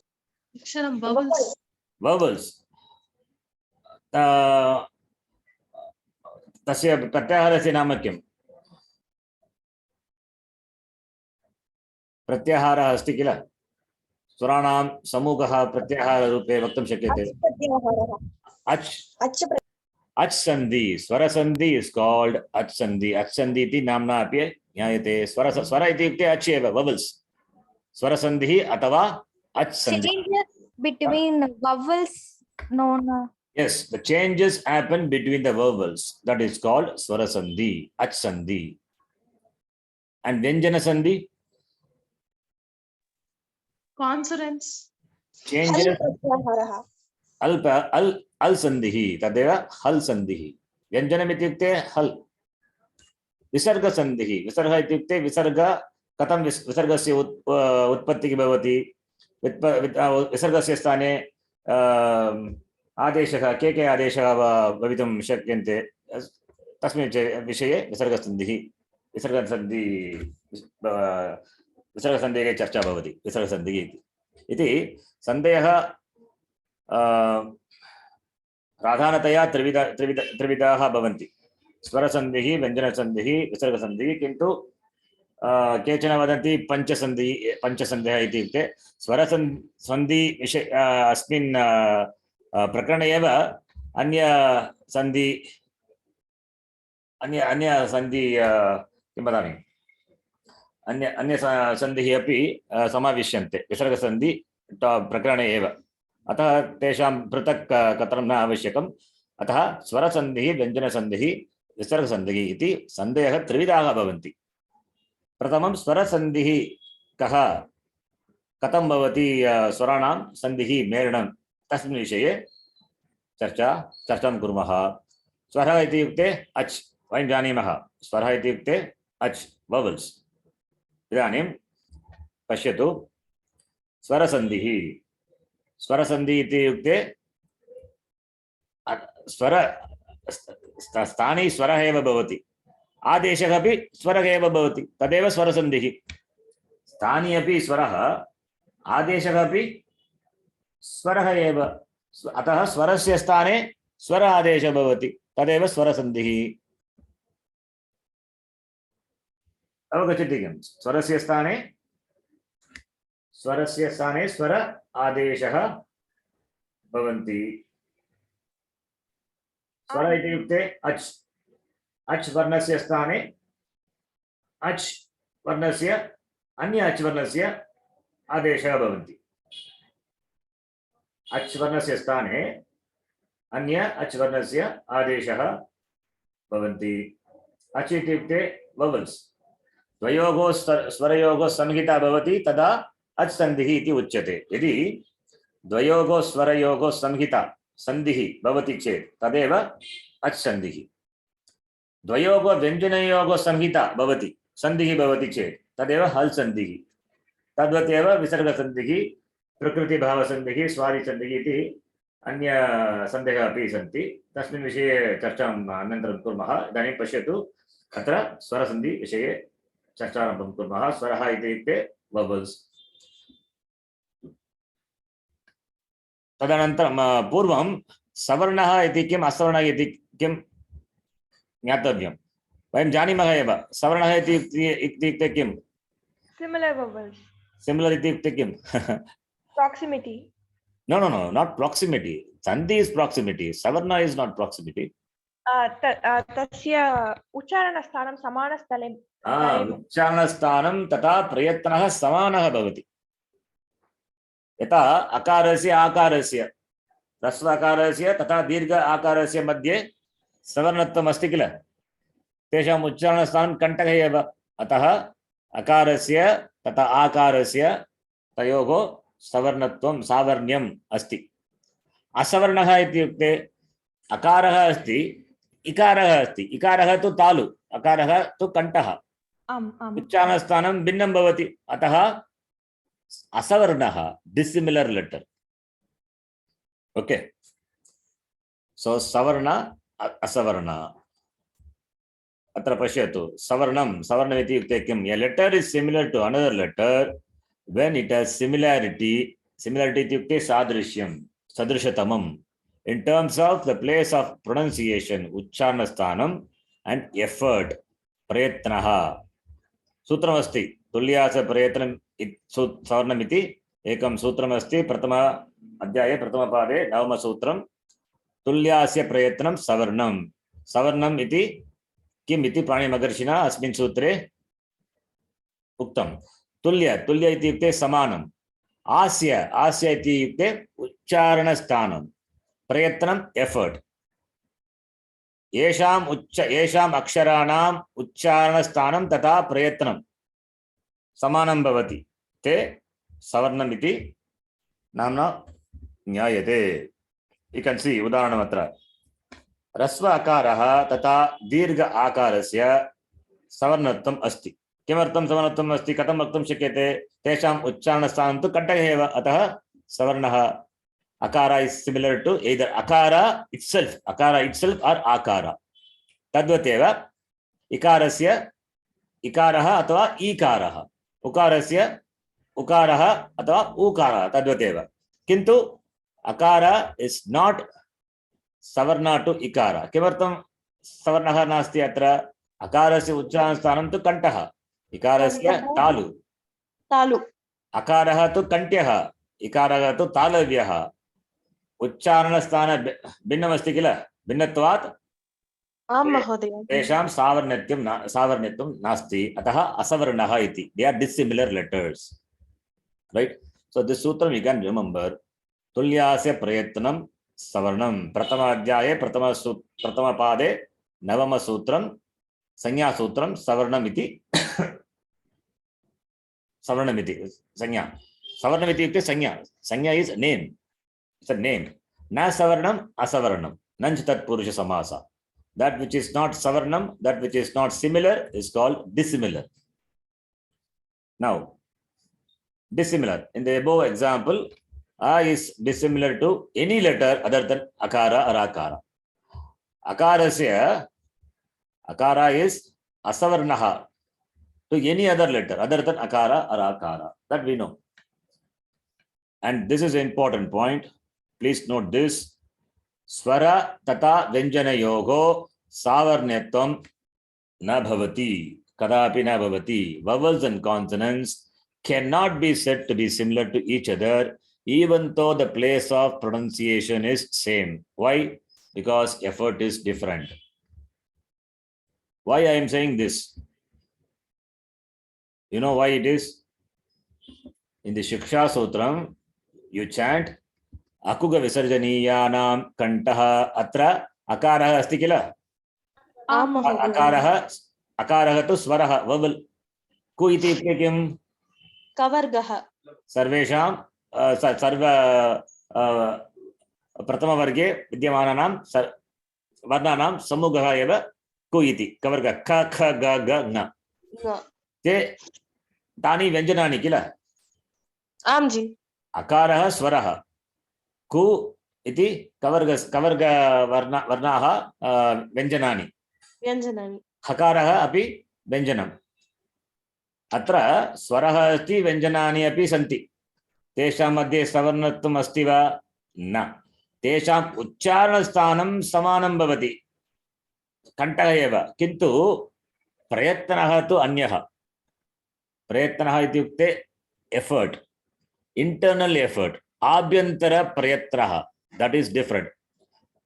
Aksharam, vowels. Vowels. तस्य प्रत्याहारस्य नाम किम्? प्रत्याहारः अस्ति किल? स्वराणां समूहः प्रत्याहाररूपे वक्तुं शक्यते. अच् सन्धि, स्वर सन्धि is called अच् सन्धि. अच् सन्धि इति नाम्ना अपि ज्ञायते. स्वर इत्युक्ते अच् एव, vowels. स्वर सन्धिः अथवा अच् सन्धि. Changes between vowels known. Yes, the changes happen between the vowels. That is called swara sandhi, ach sandhi. And vyanjana sandhi? Consonants. Changes. Al sandhihi, tadeva hal sandhihi. Vyanjanam ityukte hal. Visarga sandhihi. Visarga ityukte visarga katam visargasya utpattihi bhavati. Visargasya sthane आदेशः के आदेशः भवितुं शक्यन्ते तस्मिन् विषये विसर्गसन्धिः विसर्गसन्धेः चर्चा भवति. विसर्गसन्धिः इति सन्धयः प्रधानतया त्रिविधाः भवन्ति. स्वरसन्धिः, व्यञ्जनसन्धिः, विसर्गसन्धिः. किन्तु केचन वदन्ति पञ्चसन्धयः इत्युक्ते स्वरसन्धि विषय अस्मिन् प्रकरण एव अन्य संधि किं वदामि अन्य सन्धिः अपि समाविश्यन्ते विसर्गसन्धि प्रकरणे एव. अतः तेषां पृथक् कथनं न आवश्यकम्. अतः स्वरसन्धिः, व्यञ्जनसन्धिः, विसर्गसन्धिः इति सन्धयः त्रिविधाः भवन्ति. प्रथमं स्वरसन्धिः कथं भवति, स्वराणां सन्धिः मेलनं, तस्मिन् विषये चर्चां कुर्मः. स्वरः इत्युक्ते अच्, वयं जानीमः. स्वरः इत्युक्ते अच्, ववल्स्. इदानीं पश्यतु, स्वरसन्धिः. स्वरसन्धिः इत्युक्ते स्वर स्थाने स्वरः एव भवति, आदेशः अपि स्वरः एव भवति, तदेव स्वरसन्धिः. स्थाने अपि स्वरः, आदेशः अपि स्वरः एव. अतः स्वरस्य स्थाने स्वर आदेशः भवति, तदेव स्वरसन्धिः. अवगच्छति किं? स्वरस्य स्थाने स्वरस्य स्थाने स्वर आदेशः भवन्ति स्वर इत्युक्ते अच् अच् वर्णस्य स्थाने अच् वर्णस्य अन्य अच् वर्णस्य आदेशः भवन्ति अच् वर्णस्य स्थाने अन्य अच् वर्णस्य आदेशः भवन्ति अच् इत्युक्ते ववल्स् द्वयोः स्वरयोः संहिता भवति तदा अच् सन्धिः इति उच्यते यदि द्वयोः स्वरयोः संहिता सन्धिः भवति चेत् तदेव अच् सन्धिः द्वयोः व्यञ्जनयोः संहिता भवति सन्धिः भवति चेत् तदेव हल् सन्धिः तद्वत् एव विसर्गसन्धिः प्रकृतिभावसन्धिः स्वादिसन्धिः इति अन्य सन्धिः अपि सन्ति तस्मिन् विषये चर्चाम् अनन्तरं कुर्मः इदानीं पश्यतु अत्र स्वरसन्धि विषये चर्चारम्भं कुर्मः स्वरः इत्युक्ते ववल्स् तदनन्तरं पूर्वं सवर्णः इति किम् असवर्णः इति किं ज्ञातव्यं वयं जानीमः एव सवर्णः इत्युक्ते किं Similar vowels. सिमिलर् इत्युक्ते किं Proximity. No, not proximity. Sandhi is proximity. Savarna is not proximity. तस्य उच्चारणस्थानं समानस्थले उच्चारणस्थानं तथा प्रयत्नः समानः भवति यथा अकारस्य आकारस्य ह्रस्व आकारस्य तथा दीर्घ आकारस्य मध्ये सवर्णत्वम् अस्ति किल तेषाम् उच्चारणस्थानं कण्ठः एव अतः अकारस्य तथा आकारस्य तयोः सवर्णत्वं सावर्ण्यम् अस्ति असवर्णः इत्युक्ते अकारः अस्ति इकारः अस्ति इकारः तु तालु अकारः तु कण्ठः उच्चारणस्थानं भिन्नं भवति अतः असवर्णः डिसिमिलर् लेटर् ओके सो सवर्ण असवर्ण अत्र पश्यतु सवर्णं सवर्णम् इत्युक्ते किम् a letter is similar to another letter when it has similarity इत्युक्ते सादृश्यं सदृशतमम् in terms of the place of pronunciation उच्चारणस्थानम् and effort प्रयत्नः सूत्रमस्ति तुल्यास प्रयत्नं सवर्णमिति एकं सूत्रमस्ति प्रथम अध्याये प्रथमपादे नवमसूत्रं तुल्यास्य प्रयत्नं सवर्णं सवर्णम् इति किम् इति पाणिनिमहर्षिणा अस्मिन् सूत्रे उक्तं तुल्य तुल्य इत्युक्ते समानम् आस्य आस्य इत्युक्ते उच्चारणस्थानं प्रयत्नम् एफर्ट् येषाम् अक्षराणाम् उच्चारणस्थानं तथा प्रयत्नं समानं भवति ते सवर्णम् इति नाम्ना ज्ञायते यू कैन सी उदाहरणम् अत्र ह्रस्व अकारः तथा दीर्घ आकारस्य सवर्णत्वम् अस्ति किमर्थं सवर्णत्वम् अस्ति कथं वक्तुं शक्यते तेषाम् उच्चारणस्थानं तु कण्ठः एव अतः सवर्णः अकार इस् सिमिलर् टु एदर् अकार इट्सेल्फ् आर् आकार तद्वत् एव इकारस्य इकारः अथवा ईकारः उकारस्य उकारः अथवा ऊकारः तद्वत् एव किन्तु अकार इस् नाट् सवर्ण टु इकार किमर्थं सवर्णः नास्ति अत्र अकारस्य उच्चारणस्थानं तु कण्ठः इकारस्य तालु तालु अकारः तु कण्ठ्यः इकारः तु तालव्यः उच्चारणस्थान भिन्नमस्ति किल भिन्नत्वात् आं महोदय तेषां सावर्ण्यत्वं नास्ति अतः असवर्णः इति they are dissimilar letters right so this सूत्रम यू कैन रिमेंबर तुल्यास्य प्रयत्नं सवर्णं प्रथम अध्याये प्रथम पादे नवम सूत्रं संज्ञा सूत्रं सवर्णमिति सवर्णमिति संज्ञा सवर्णमिति इत्युक्ते संज्ञा is name it's a name न सवर्णम असवर्णम नञ्च तत्पुरुष समास that which is not savarnam that which is not similar is called dissimilar now dissimilar in the above example a is dissimilar to any letter other than akara or akara akara is asavarnah to any other letter other than akara or akara that we know and this is an important point please note this स्वरा तथा व्यंजनयोगो सावर्ण्यत्वं न भवति कदापि न भवति vowels and consonants cannot be said to be similar to each other, even though the place of pronunciation is same. Why? Because effort is different. Why I am saying this? You know why it is? In the Shiksha Sutram, you chant Akuga Visarjaniyanam Kantaha Atra Akaraha asti kila? Am Mahodaya. Akaraha tu swaraha vowel. Ku iti ityukte kim? Kavargaha. सर्वेषां सर्व प्रथमवर्गे विद्यमानानां वर्णानां समूहः एव कु इति कवर्ग ख ख ग ग ङ No. ते तानि व्यञ्जनानि किल Am ji. अकारः स्वरः कु इति कवर्ग वर्णाः व्यञ्जनानि Vyanjanani. हकारः अपि व्यञ्जनम् अत्र स्वरः अस्ति व्यञ्जनानि अपि सन्ति तेषां मध्ये सवर्णत्वम् अस्ति वा न तेषाम् उच्चारणस्थानं समानं भवति कण्ठः एव किन्तु प्रयत्नः तु अन्यः प्रयत्नः इत्युक्ते एफर्ट् इंटर्नल एफर्ट् आभ्यन्तर प्रयत्नः that is different.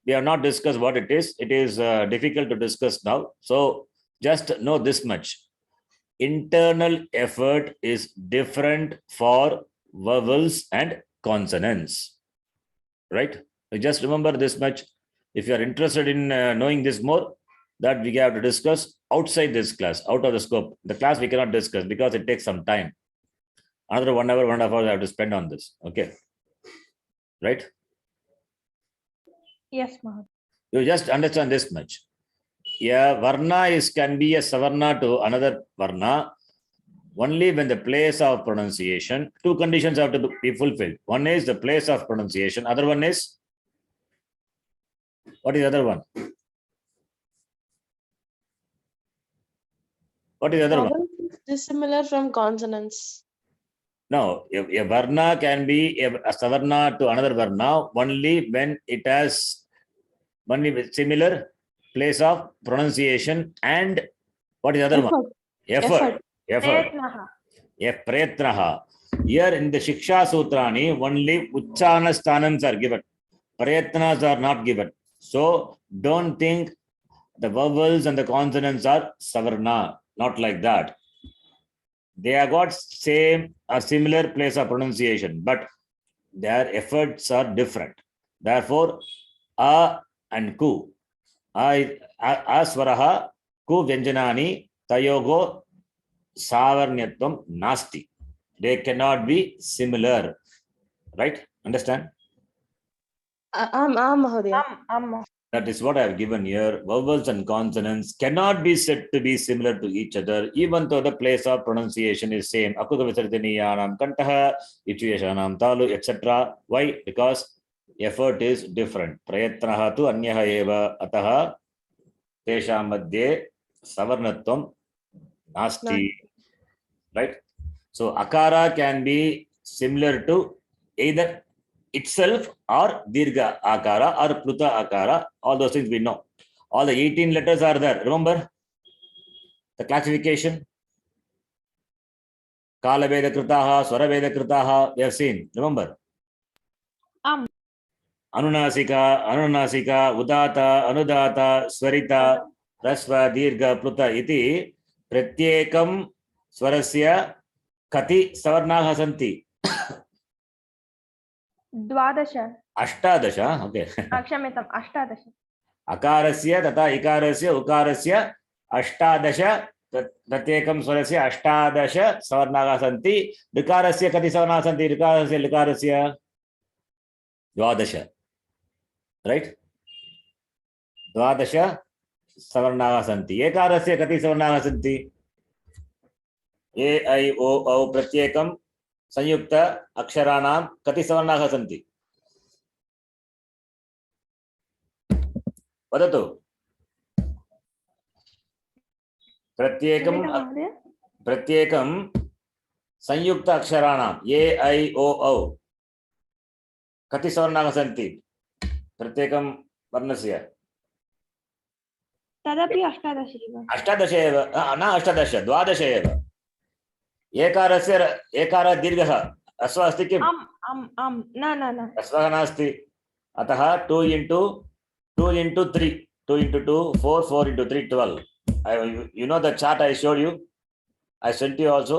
We have not discussed what it is difficult to discuss now, so just know this much. Internal effort is different for vowels and consonants, right? So just remember this much. If you are interested in knowing this more, that we have to discuss outside this class, out of the scope. The class we cannot discuss because it takes some time. Another 1 hour, 1.5 hours I have to spend on this. Okay, right? Yes, Mahodaya. You just understand this much. Yeah, varna can be a savarna to another varna only when the place of pronunciation. Two conditions have to be fulfilled. One is the place of pronunciation. Other one is, what is the other one? What is the other one? Vowels is dissimilar from consonants. No, a varna can be a savarna to another varna only when it has only with similar place of pronunciation and what is the other one? Effort. Prayatnaha. Prayatnaha. Here in the Shiksha Sutrani, only Uchchana Sthanams are given. Prayatnas are not given. So don't think the vowels and the consonants are savarna. Not like that. They have got same or similar place of pronunciation, but their efforts are different. Therefore, a and ku. Aswaraha ku vyanjanani tayogo savarnyatvam nasti. They cannot be similar. Right? Understand? Am Mahodaya. That is what I have given here. Vowels and consonants cannot be said to be similar to each other, even though the place of pronunciation is same. Akuga visarjaniyanam kantaha, ichuyashanam talu, etc. Why? Because effort is different. Prayatnaha tu anyaha eva ataha tesham madhye savarnatvam nasti. Right? So akara can be similar to either itself or dirgha akara or pluta akara. All those things we know. All the 18 letters are there. Remember the classification? Kala veda kritaha, swara veda kritaha, we have seen. Remember? Anunasika, Anunasika, Udata, Anudata, Swarita, Rasva, Dirgha, Pluta iti pratyekam swarasya kati savarnaha santi. द्वादश. अष्टादश. ओके. क्षम्यताम्, अष्टादश. अकारस्य तथा इकारस्य उकारस्य अष्टादश प्रत्येकं स्वरस्य अष्टादश सवर्णाः सन्ति. ऋकारस्य कति सवर्णाः सन्ति? ऋकारस्य लकारस्य 12. राइट? 12 सवर्णाः सन्ति. एकारस्य कति सवर्णाः सन्ति? ए ऐ ओ औ प्रत्येकं संयुक्त अक्षराणां कति सवर्णाः सन्ति? वदतु. प्रत्येकं संयुक्त अक्षराणां ए ऐ ओ औ कति सवर्णाः सन्ति? प्रत्येकं वर्णस्य तदपि 18 एव. 18 एव. न 18, 12 एव. एकारस्य एकारः दीर्घः ह्रस्वः अस्ति किम् आम् न न न ह्रस्वः नास्ति अतः 2 into 3 2 into 2 4 4 into 3 12 you know the chart I showed you I sent you also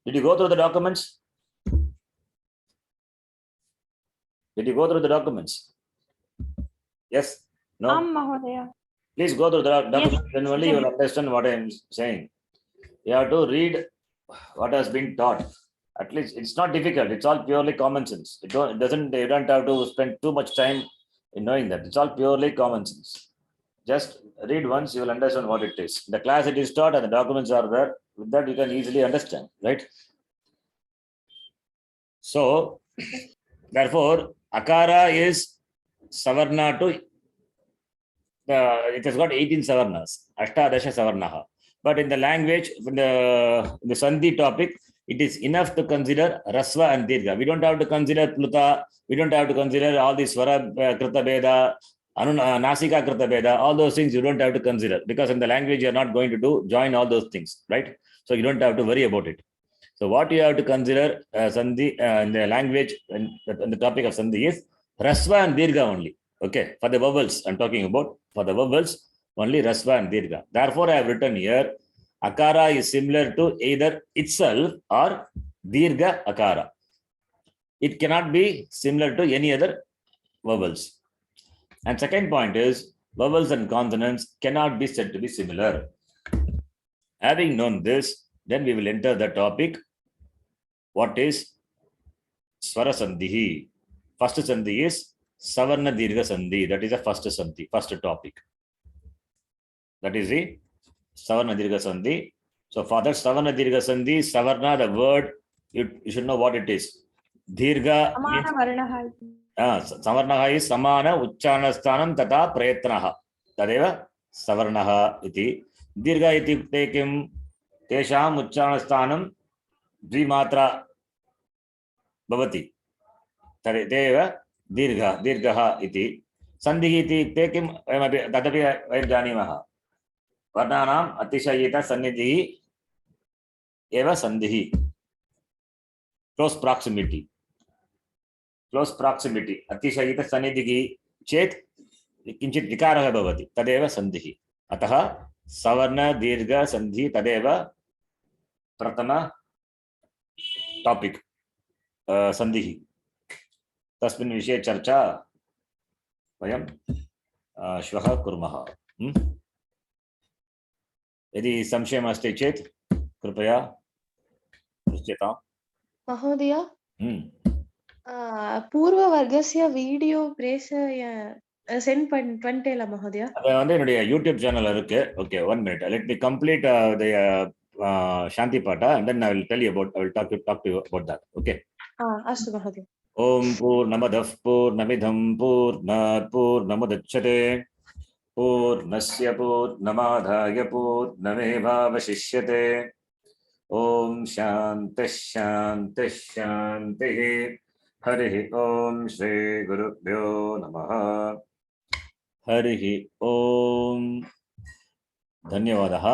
did you go through the documents yes no आम् महोदय please go through the documents then only you will understand what I am saying you have to read what has been taught at least it's not difficult it's all purely common sense you don't have to spend too much time in knowing that it's all purely common sense just read once you will understand what it is the class it is taught and the documents are there with that you can easily understand right so therefore akara is savarna to it has got 18 savarnas ashtadasha savarnaha but in the language in the sandhi topic it is enough to consider rasva and dirgha we don't have to consider pluta we don't have to consider all these swara krita beda nasika krita beda all those things you don't have to consider because in the language you are not going to join all those things right so you don't have to worry about it so what you have to consider sandhi in the language and the topic of sandhi is rasva and dirgha only okay for the vowels I'm talking about for the vowels only rasva and dirgha therefore I have written here akara is similar to either itself or dirgha akara it cannot be similar to any other vowels and second point is vowels and consonants cannot be said to be similar having known this then we will enter the topic what is swara sandhi first sandhi is savarna dirgha sandhi that is the first sandhi first topic that is the savarna dirgha sandhi so for that savarna dirgha sandhi savarna the word you should know what it is dirgha means समानवर्णः इति savarnah is samana uchchanasthanam tata prayatnah tadeva savarnah iti dirgha ityukte kim tesham uchchanasthanam dvimatra bhavati tadeva dirgha iti sandhi ityukte kim tadapi vayam janimah varnanam atishayita sannidhi eva sandhi close proximity अतिशयित सन्निधिः चेत् किञ्चित् विकारः भवति तदेव सन्धिः अतः सवर्ण दीर्घ सन्धि तदेव प्रथम टॉपिक सन्धिः तस्मिन् विषये चर्चा वयं श्वः कुर्मः यदि संशयम् अस्ति चेत् कृपया पृच्छताम् महोदय पूर्ववर्गस्य वीडियो प्रेषय सेंड பண்ணிட்டேல महोदय அது வந்து என்னுடைய யூடியூப் சேனல்ல இருக்கு okay 1 minute let me complete the shanti pata and then I will tell you about I will talk to you about that okay अस्तु महोदय ओम पूर्णमदः पूर्णमिदं पूर्णात् पूर्णमुदच्यते पूर्णस्य पूर्णमादाय पूर्णमेवावशिष्यते ओम शान्तिः शान्तिः शान्तिः हरिः ओम श्री गुरुभ्यो नमः हरिः ओम धन्यवादः।